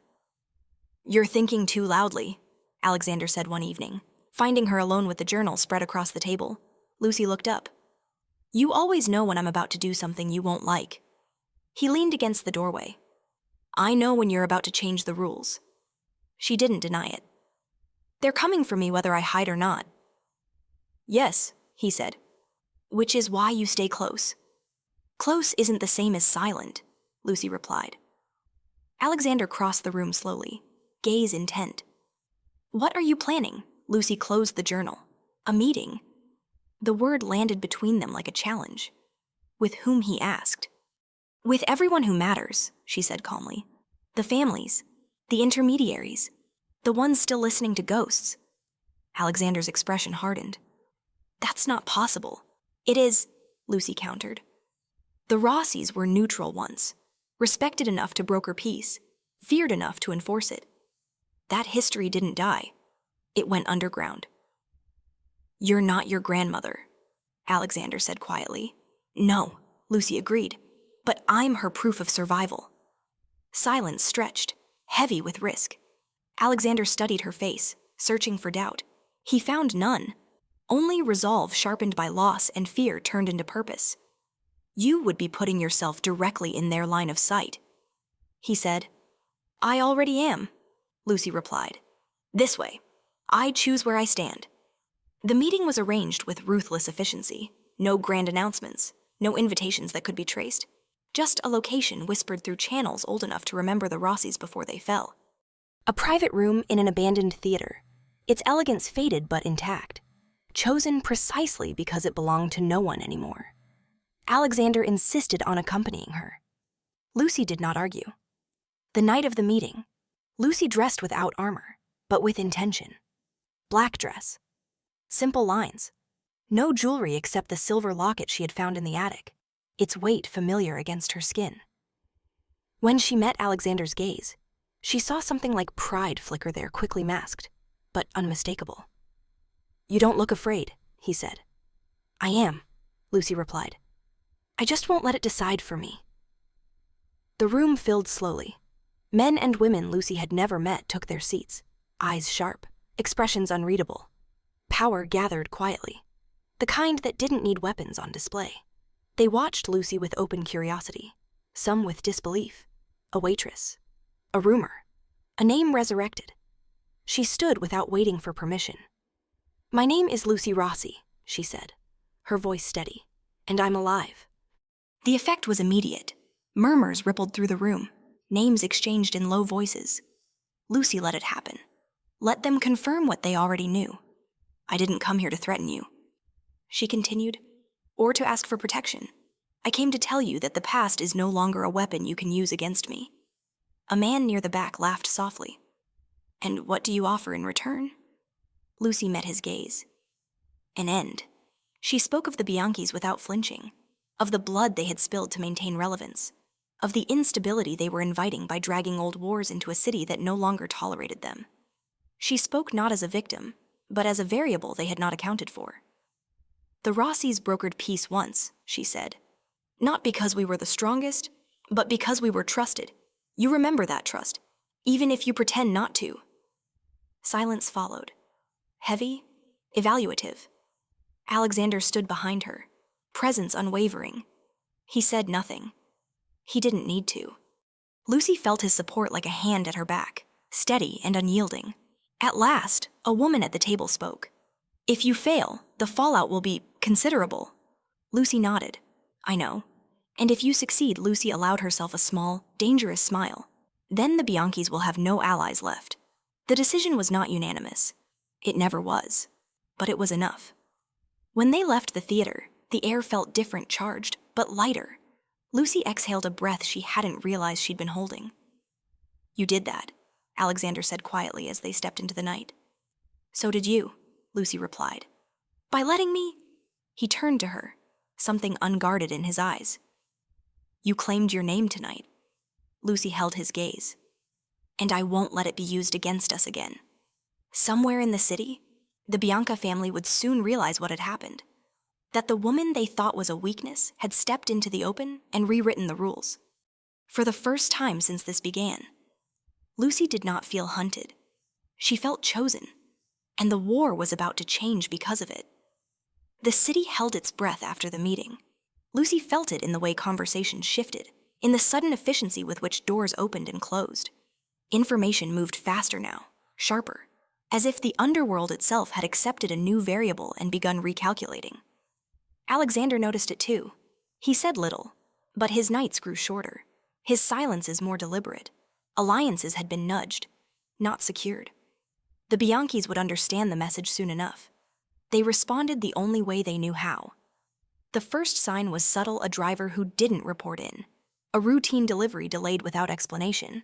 "You're thinking too loudly," Alexander said one evening, finding her alone with the journal spread across the table. Lucy looked up. "You always know when I'm about to do something you won't like." He leaned against the doorway. "I know when you're about to change the rules." She didn't deny it. "They're coming for me whether I hide or not." "Yes," he said. "Which is why you stay close." "Close isn't the same as silent," Lucy replied. Alexander crossed the room slowly, gaze intent. "What are you planning?" Lucy closed the journal. "A meeting?" The word landed between them like a challenge. "With whom?" he asked. "With everyone who matters," she said calmly. "The families, the intermediaries, the ones still listening to ghosts." Alexander's expression hardened. "That's not possible." "It is," Lucy countered. The Rossis were neutral once, respected enough to broker peace, feared enough to enforce it. That history didn't die. It went underground. "You're not your grandmother," Alexander said quietly. "No," Lucy agreed, "but I'm her proof of survival." Silence stretched, heavy with risk. Alexander studied her face, searching for doubt. He found none, only resolve sharpened by loss and fear turned into purpose. "You would be putting yourself directly in their line of sight," he said. "I already am," Lucy replied. "This way. I choose where I stand." The meeting was arranged with ruthless efficiency. No grand announcements, no invitations that could be traced. Just a location whispered through channels old enough to remember the Rossis before they fell. A private room in an abandoned theater, its elegance faded but intact, chosen precisely because it belonged to no one anymore. Alexander insisted on accompanying her. Lucy did not argue. The night of the meeting, Lucy dressed without armor, but with intention. Black dress. Simple lines. No jewelry except the silver locket she had found in the attic. its weight familiar against her skin. When she met Alexander's gaze, she saw something like pride flicker there, quickly masked, but unmistakable. "You don't look afraid," he said. "I am," Lucy replied. "I just won't let it decide for me." The room filled slowly. Men and women Lucy had never met took their seats, eyes sharp, expressions unreadable. Power gathered quietly, the kind that didn't need weapons on display. They watched Lucy with open curiosity, some with disbelief. A waitress, a rumor, a name resurrected. She stood without waiting for permission. "My name is Lucy Rossi," she said, her voice steady, "and I'm alive." The effect was immediate. Murmurs rippled through the room, names exchanged in low voices. Lucy let it happen. Let them confirm what they already knew. "I didn't come here to threaten you," she continued, "or to ask for protection. I came to tell you that the past is no longer a weapon you can use against me." A man near the back laughed softly. "And what do you offer in return?" Lucy met his gaze. An end. She spoke of the Bianchis without flinching, of the blood they had spilled to maintain relevance, of the instability they were inviting by dragging old wars into a city that no longer tolerated them. She spoke not as a victim, but as a variable they had not accounted for. "The Rossis brokered peace once," she said. "Not because we were the strongest, but because we were trusted. You remember that trust, even if you pretend not to." Silence followed. Heavy, evaluative. Alexander stood behind her, presence unwavering. He said nothing. He didn't need to. Lucy felt his support like a hand at her back, steady and unyielding. At last, a woman at the table spoke. "If you fail, the fallout will be considerable." Lucy nodded. "I know." And if you succeed, Lucy allowed herself a small, dangerous smile. "Then the Bianchis will have no allies left." The decision was not unanimous. It never was. But it was enough. When they left the theater, the air felt different, charged, but lighter. Lucy exhaled a breath she hadn't realized she'd been holding. "You did that," Alexander said quietly as they stepped into the night. "So did you," Lucy replied. "By letting me?" He turned to her, something unguarded in his eyes. "You claimed your name tonight." Lucy held his gaze. "And I won't let it be used against us again." Somewhere in the city, the Bianca family would soon realize what had happened. That the woman they thought was a weakness had stepped into the open and rewritten the rules. For the first time since this began, Lucy did not feel hunted. She felt chosen, and the war was about to change because of it. The city held its breath after the meeting. Lucy felt it in the way conversations shifted, in the sudden efficiency with which doors opened and closed. Information moved faster now, sharper, as if the underworld itself had accepted a new variable and begun recalculating. Alexander noticed it too. He said little, but his nights grew shorter, his silences more deliberate. Alliances had been nudged, not secured. The Bianchis would understand the message soon enough. They responded the only way they knew how. The first sign was subtle: a driver who didn't report in. A routine delivery delayed without explanation.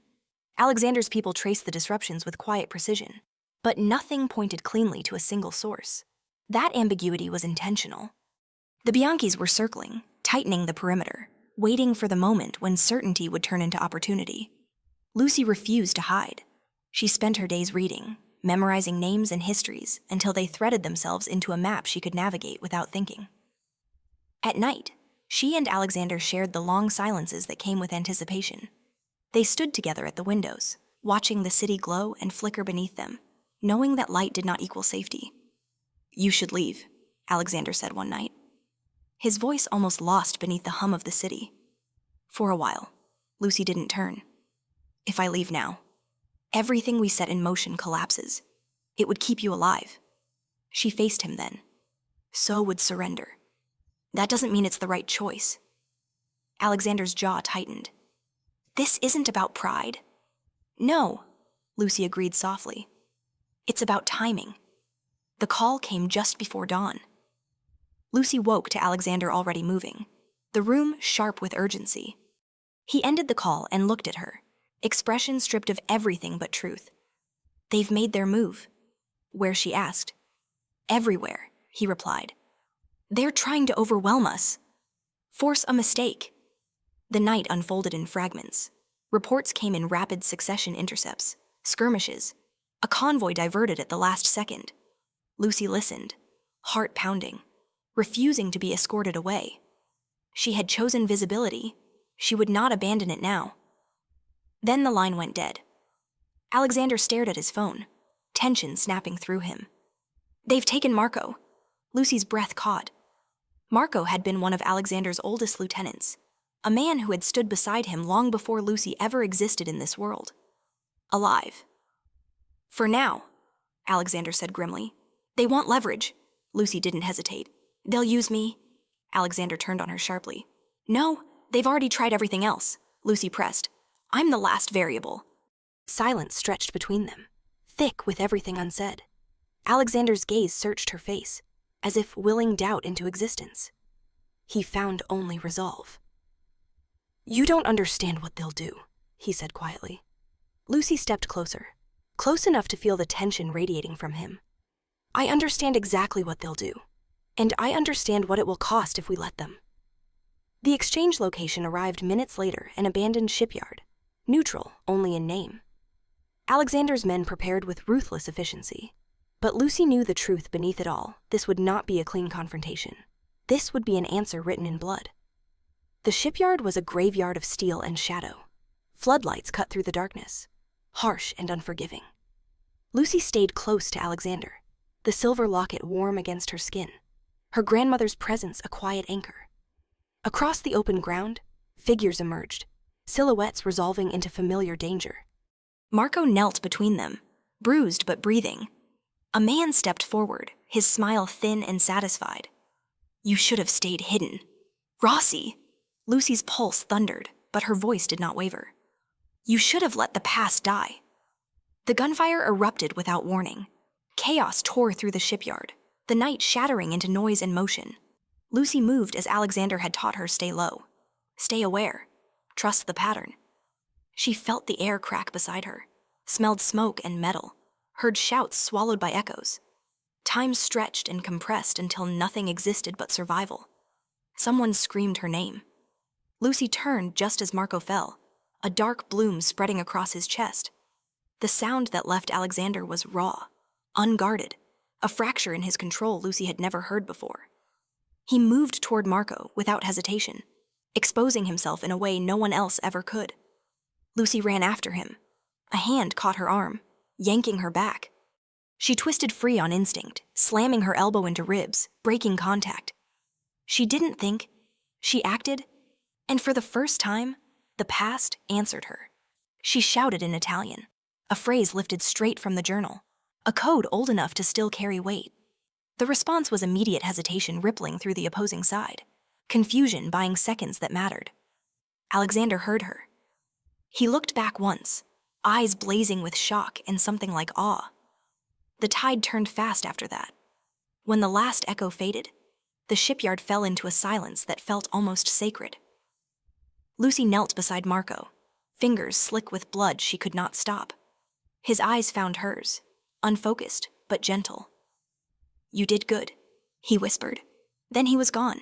Alexander's people traced the disruptions with quiet precision, but nothing pointed cleanly to a single source. That ambiguity was intentional. The Bianchis were circling, tightening the perimeter, waiting for the moment when certainty would turn into opportunity. Lucy refused to hide. She spent her days reading, memorizing names and histories until they threaded themselves into a map she could navigate without thinking. At night, she and Alexander shared the long silences that came with anticipation. They stood together at the windows, watching the city glow and flicker beneath them, knowing that light did not equal safety. "You should leave," Alexander said one night. His voice almost lost beneath the hum of the city. For a while, Lucy didn't turn. "If I leave now, everything we set in motion collapses. It would keep you alive." She faced him then. "So would surrender. That doesn't mean it's the right choice." Alexander's jaw tightened. "This isn't about pride." "No," Lucy agreed softly. "It's about timing." The call came just before dawn. Lucy woke to Alexander already moving, the room sharp with urgency. He ended the call and looked at her, expression stripped of everything but truth. "They've made their move." "Where?" she asked. "Everywhere," he replied. "They're trying to overwhelm us." Force a mistake. The night unfolded in fragments. Reports came in rapid succession intercepts, skirmishes, a convoy diverted at the last second. Lucy listened, heart pounding, refusing to be escorted away. She had chosen visibility. She would not abandon it now. Then the line went dead. Alexander stared at his phone, tension snapping through him. They've taken Marco. Lucy's breath caught. Marco had been one of Alexander's oldest lieutenants, a man who had stood beside him long before Lucy ever existed in this world. Alive. For now, Alexander said grimly. They want leverage. Lucy didn't hesitate. They'll use me. Alexander turned on her sharply. No, they've already tried everything else, Lucy pressed. I'm the last variable. Silence stretched between them, thick with everything unsaid. Alexander's gaze searched her face, as if willing doubt into existence. He found only resolve. You don't understand what they'll do, he said quietly. Lucy stepped closer, close enough to feel the tension radiating from him. I understand exactly what they'll do, and I understand what it will cost if we let them. The exchange location arrived minutes later, an abandoned shipyard, neutral only in name. Alexander's men prepared with ruthless efficiency. But Lucy knew the truth beneath it all. This would not be a clean confrontation. This would be an answer written in blood. The shipyard was a graveyard of steel and shadow. Floodlights cut through the darkness, harsh and unforgiving. Lucy stayed close to Alexander, the silver locket warm against her skin, her grandmother's presence a quiet anchor. Across the open ground, figures emerged, silhouettes resolving into familiar danger. Marco knelt between them, bruised but breathing. A man stepped forward, his smile thin and satisfied. You should have stayed hidden. Rossi! Lucy's pulse thundered, but her voice did not waver. You should have let the past die. The gunfire erupted without warning. Chaos tore through the shipyard, the night shattering into noise and motion. Lucy moved as Alexander had taught her stay low. Stay aware. Trust the pattern. She felt the air crack beside her, smelled smoke and metal, heard shouts swallowed by echoes. Time stretched and compressed until nothing existed but survival. Someone screamed her name. Lucy turned just as Marco fell, a dark bloom spreading across his chest. The sound that left Alexander was raw, unguarded, a fracture in his control Lucy had never heard before. He moved toward Marco without hesitation, exposing himself in a way no one else ever could. Lucy ran after him. A hand caught her arm, yanking her back. She twisted free on instinct, slamming her elbow into ribs, breaking contact. She didn't think, she acted, and for the first time, the past answered her. She shouted in Italian, a phrase lifted straight from the journal, a code old enough to still carry weight. The response was immediate hesitation rippling through the opposing side, confusion buying seconds that mattered. Alexander heard her. He looked back once, eyes blazing with shock and something like awe. The tide turned fast after that. When the last echo faded, the shipyard fell into a silence that felt almost sacred. Lucy knelt beside Marco, fingers slick with blood she could not stop. His eyes found hers, unfocused but gentle. You did good, he whispered. Then he was gone.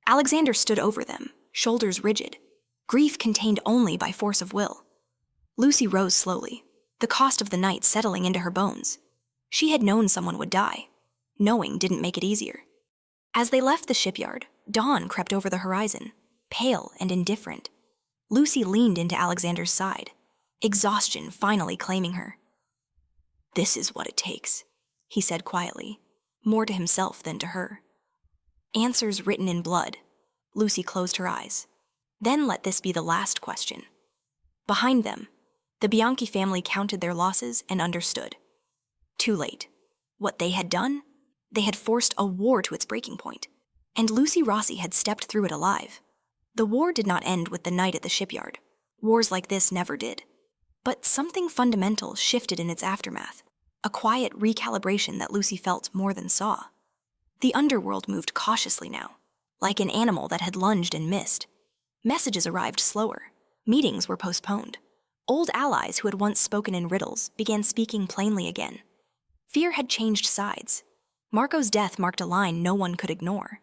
Alexander stood over them, shoulders rigid, grief contained only by force of will. Lucy rose slowly, the cost of the night settling into her bones. She had known someone would die. Knowing didn't make it easier. As they left the shipyard, dawn crept over the horizon, pale and indifferent. Lucy leaned into Alexander's side, exhaustion finally claiming her. This is what it takes, he said quietly, more to himself than to her. Answers written in blood. Lucy closed her eyes. Then let this be the last question. Behind them, the Bianchi family counted their losses and understood. Too late. What they had done? They had forced a war to its breaking point, and Lucy Rossi had stepped through it alive. The war did not end with the night at the shipyard. Wars like this never did. But something fundamental shifted in its aftermath, a quiet recalibration that Lucy felt more than saw. The underworld moved cautiously now, like an animal that had lunged and missed. Messages arrived slower. Meetings were postponed. Old allies who had once spoken in riddles began speaking plainly again. Fear had changed sides. Marco's death marked a line no one could ignore.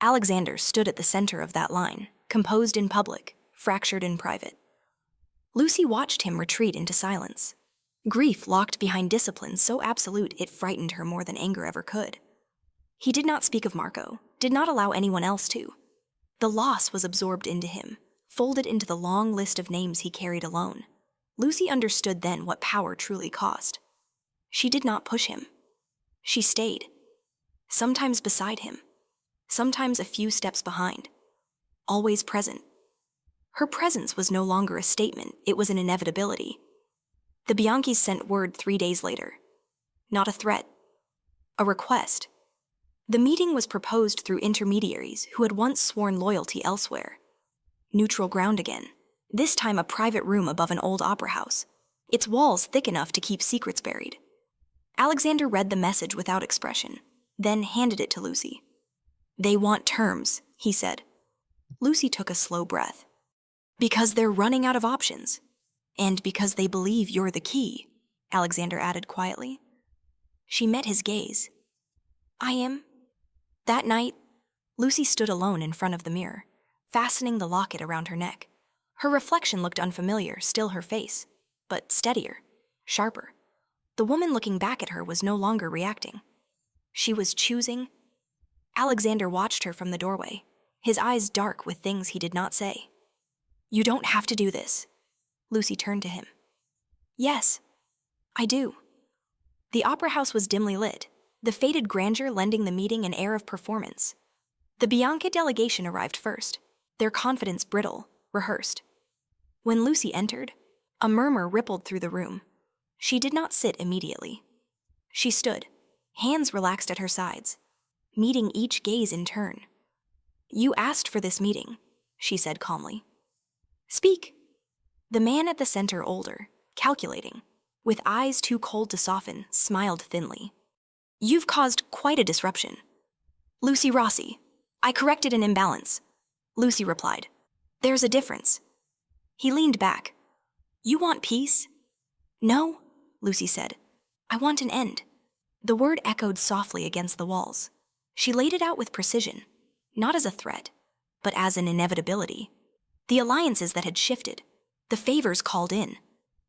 Alexander stood at the center of that line, composed in public, fractured in private. Lucy watched him retreat into silence. Grief locked behind discipline so absolute it frightened her more than anger ever could. He did not speak of Marco, did not allow anyone else to. The loss was absorbed into him, folded into the long list of names he carried alone. Lucy understood then what power truly cost. She did not push him. She stayed, sometimes beside him, sometimes a few steps behind, always present. Her presence was no longer a statement, it was an inevitability. The Bianchis sent word 3 days later. Not a threat, a request. The meeting was proposed through intermediaries who had once sworn loyalty elsewhere. Neutral ground again, this time a private room above an old opera house, its walls thick enough to keep secrets buried. Alexander read the message without expression, then handed it to Lucy. "They want terms," he said. Lucy took a slow breath. "Because they're running out of options. And because they believe you're the key," Alexander added quietly. She met his gaze. "I am." That night, Lucy stood alone in front of the mirror, fastening the locket around her neck. Her reflection looked unfamiliar, still her face, but steadier, sharper. The woman looking back at her was no longer reacting. She was choosing. Alexander watched her from the doorway, his eyes dark with things he did not say. "You don't have to do this." Lucy turned to him. "Yes, I do." The opera house was dimly lit, the faded grandeur lending the meeting an air of performance. The Bianca delegation arrived first, their confidence brittle, rehearsed. When Lucy entered, a murmur rippled through the room. She did not sit immediately. She stood, hands relaxed at her sides, meeting each gaze in turn. "You asked for this meeting," she said calmly. "Speak." The man at the center, older, calculating, with eyes too cold to soften, smiled thinly. "You've caused quite a disruption." "Lucy Rossi. I corrected an imbalance," Lucy replied. "There's a difference." He leaned back. "You want peace?" "No," Lucy said. "I want an end." The word echoed softly against the walls. She laid it out with precision, not as a threat, but as an inevitability. The alliances that had shifted, the favors called in,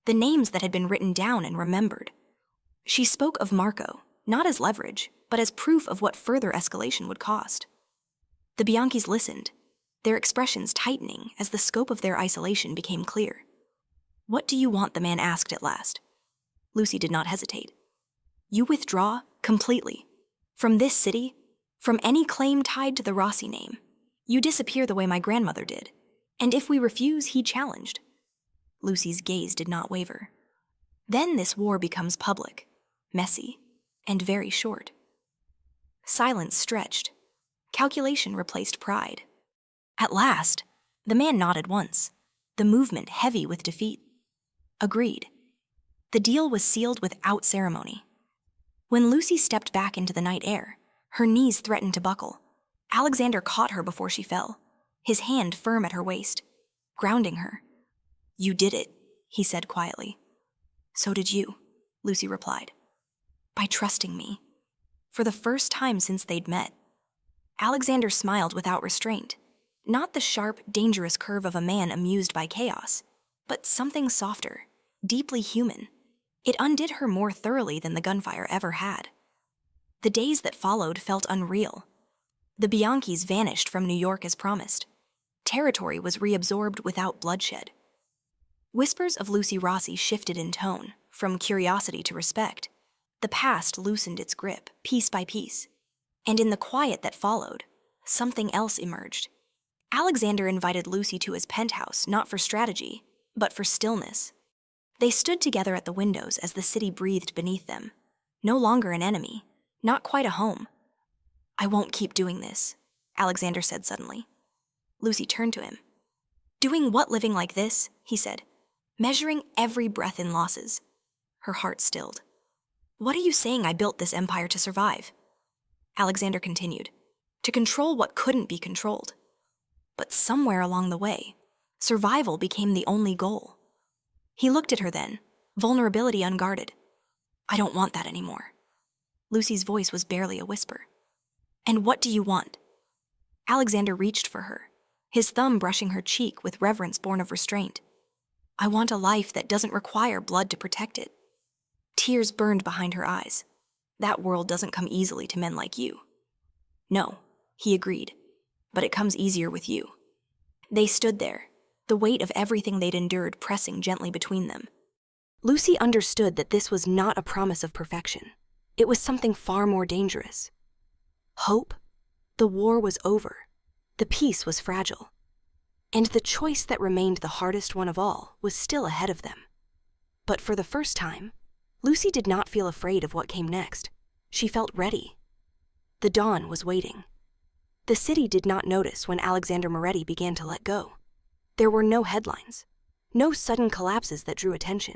the names that had been written down and remembered. She spoke of Marco, not as leverage, but as proof of what further escalation would cost. The Bianchis listened, their expressions tightening as the scope of their isolation became clear. "What do you want?" the man asked at last. Lucy did not hesitate. "You withdraw completely. From this city, from any claim tied to the Rossi name. You disappear the way my grandmother did. And if we refuse," he challenged. Lucy's gaze did not waver. "Then this war becomes public, messy, and very short." Silence stretched. Calculation replaced pride. At last, the man nodded once, the movement heavy with defeat. Agreed. The deal was sealed without ceremony. When Lucy stepped back into the night air, her knees threatened to buckle. Alexander caught her before she fell, his hand firm at her waist, grounding her. "You did it," he said quietly. "So did you," Lucy replied. "By trusting me." For the first time since they'd met, Alexander smiled without restraint, not the sharp, dangerous curve of a man amused by chaos, but something softer, deeply human. It undid her more thoroughly than the gunfire ever had. The days that followed felt unreal. The Bianchis vanished from New York as promised. Territory was reabsorbed without bloodshed. Whispers of Lucy Rossi shifted in tone, from curiosity to respect. The past loosened its grip, piece by piece. And in the quiet that followed, something else emerged. Alexander invited Lucy to his penthouse, not for strategy, but for stillness. They stood together at the windows as the city breathed beneath them. No longer an enemy, not quite a home. "I won't keep doing this," Alexander said suddenly. Lucy turned to him. "Doing what living like this?" he said, measuring every breath in losses. Her heart stilled. "What are you saying I built this empire to survive?" Alexander continued, "To control what couldn't be controlled." But somewhere along the way, survival became the only goal. He looked at her then, vulnerability unguarded. "I don't want that anymore." Lucy's voice was barely a whisper. "And what do you want?" Alexander reached for her, his thumb brushing her cheek with reverence born of restraint. I want a life that doesn't require blood to protect it. Tears burned behind her eyes. That world doesn't come easily to men like you. No, he agreed, but it comes easier with you. They stood there, the weight of everything they'd endured pressing gently between them. Lucy understood that this was not a promise of perfection. It was something far more dangerous. Hope? The war was over. The peace was fragile. And the choice that remained the hardest one of all was still ahead of them. But for the first time, Lucy did not feel afraid of what came next. She felt ready. The dawn was waiting. The city did not notice when Alexander Moretti began to let go. There were no headlines, no sudden collapses that drew attention.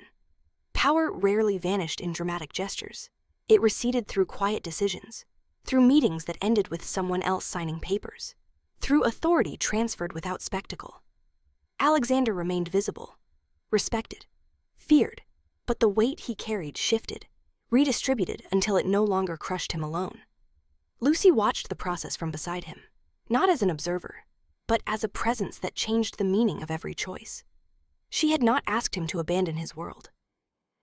Power rarely vanished in dramatic gestures. It receded through quiet decisions, through meetings that ended with someone else signing papers, through authority transferred without spectacle. Alexander remained visible, respected, feared, but the weight he carried shifted, redistributed until it no longer crushed him alone. Lucy watched the process from beside him, not as an observer, but as a presence that changed the meaning of every choice. She had not asked him to abandon his world.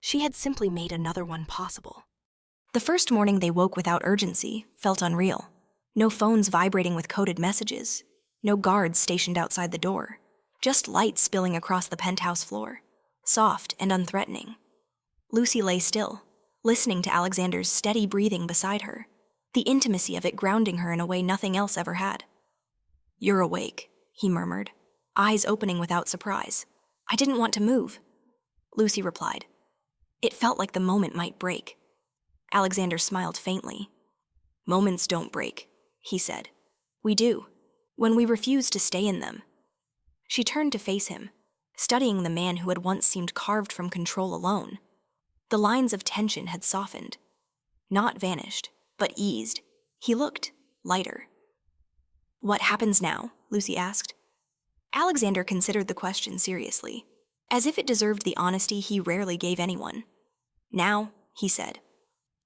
She had simply made another one possible. The first morning they woke without urgency felt unreal. No phones vibrating with coded messages, no guards stationed outside the door, just light spilling across the penthouse floor, soft and unthreatening. Lucy lay still, listening to Alexander's steady breathing beside her, the intimacy of it grounding her in a way nothing else ever had. "You're awake," he murmured, eyes opening without surprise. "I didn't want to move," Lucy replied. It felt like the moment might break. Alexander smiled faintly. "Moments don't break," he said. "We do, when we refuse to stay in them." She turned to face him, studying the man who had once seemed carved from control alone. The lines of tension had softened, not vanished, but eased. He looked lighter. "What happens now?" Lucy asked. Alexander considered the question seriously, as if it deserved the honesty he rarely gave anyone. "Now," he said,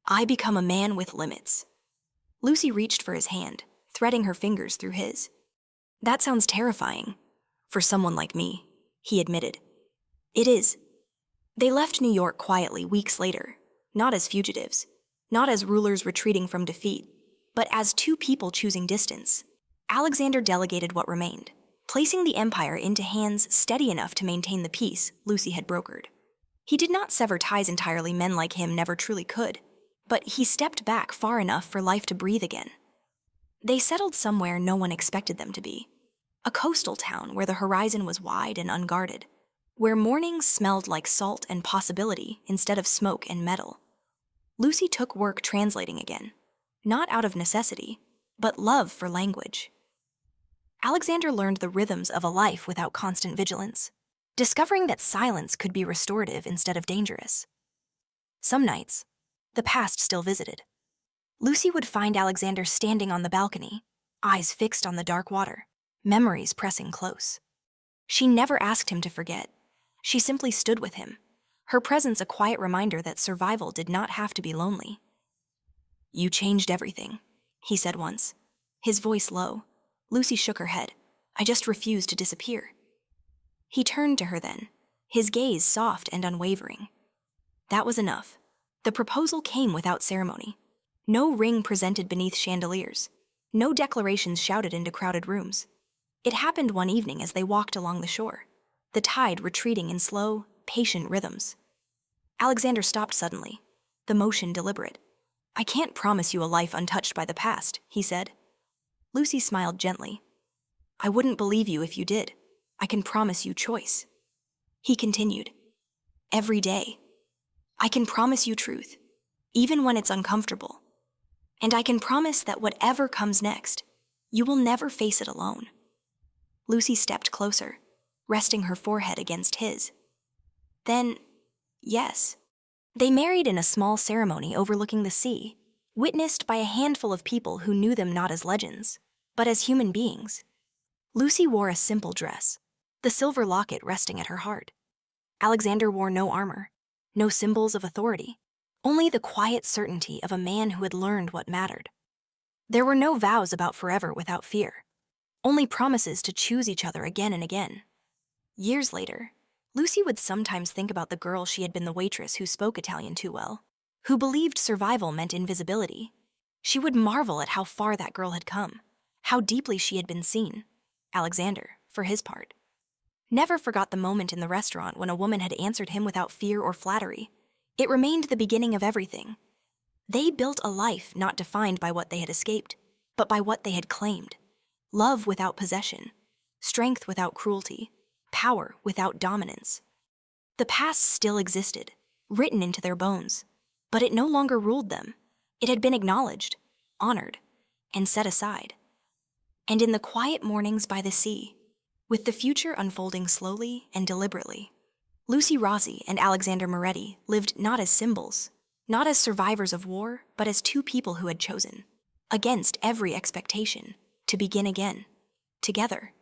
"I become a man with limits." Lucy reached for his hand, threading her fingers through his. "That sounds terrifying, for someone like me," he admitted. "It is." They left New York quietly weeks later, not as fugitives, not as rulers retreating from defeat, but as two people choosing distance. Alexander delegated what remained, placing the empire into hands steady enough to maintain the peace Lucy had brokered. He did not sever ties entirely, men like him never truly could, but he stepped back far enough for life to breathe again. They settled somewhere no one expected them to be, a coastal town where the horizon was wide and unguarded, where mornings smelled like salt and possibility instead of smoke and metal. Lucy took work translating again, not out of necessity, but love for language. Alexander learned the rhythms of a life without constant vigilance, discovering that silence could be restorative instead of dangerous. Some nights, the past still visited. Lucy would find Alexander standing on the balcony, eyes fixed on the dark water, memories pressing close. She never asked him to forget. She simply stood with him, her presence a quiet reminder that survival did not have to be lonely. "You changed everything," he said once, his voice low. Lucy shook her head. "I just refused to disappear." He turned to her then, his gaze soft and unwavering. That was enough. The proposal came without ceremony. No ring presented beneath chandeliers. No declarations shouted into crowded rooms. It happened one evening as they walked along the shore, the tide retreating in slow, patient rhythms. Alexander stopped suddenly, the motion deliberate. "I can't promise you a life untouched by the past," he said. Lucy smiled gently. "I wouldn't believe you if you did. I can promise you choice." He continued, "Every day. I can promise you truth, even when it's uncomfortable. And I can promise that whatever comes next, you will never face it alone." Lucy stepped closer, resting her forehead against his. "Then, yes." They married in a small ceremony overlooking the sea, witnessed by a handful of people who knew them not as legends, but as human beings. Lucy wore a simple dress, the silver locket resting at her heart. Alexander wore no armor, no symbols of authority, only the quiet certainty of a man who had learned what mattered. There were no vows about forever without fear, only promises to choose each other again and again. Years later, Lucy would sometimes think about the girl she had been the waitress who spoke Italian too well, who believed survival meant invisibility. She would marvel at how far that girl had come, how deeply she had been seen. Alexander, for his part, never forgot the moment in the restaurant when a woman had answered him without fear or flattery. It remained the beginning of everything. They built a life not defined by what they had escaped, but by what they had claimed. Love without possession, strength without cruelty, power without dominance. The past still existed, written into their bones, but it no longer ruled them. It had been acknowledged, honored, and set aside. And in the quiet mornings by the sea, with the future unfolding slowly and deliberately, Lucy Rossi and Alexander Moretti lived not as symbols, not as survivors of war, but as two people who had chosen, against every expectation, to begin again, together.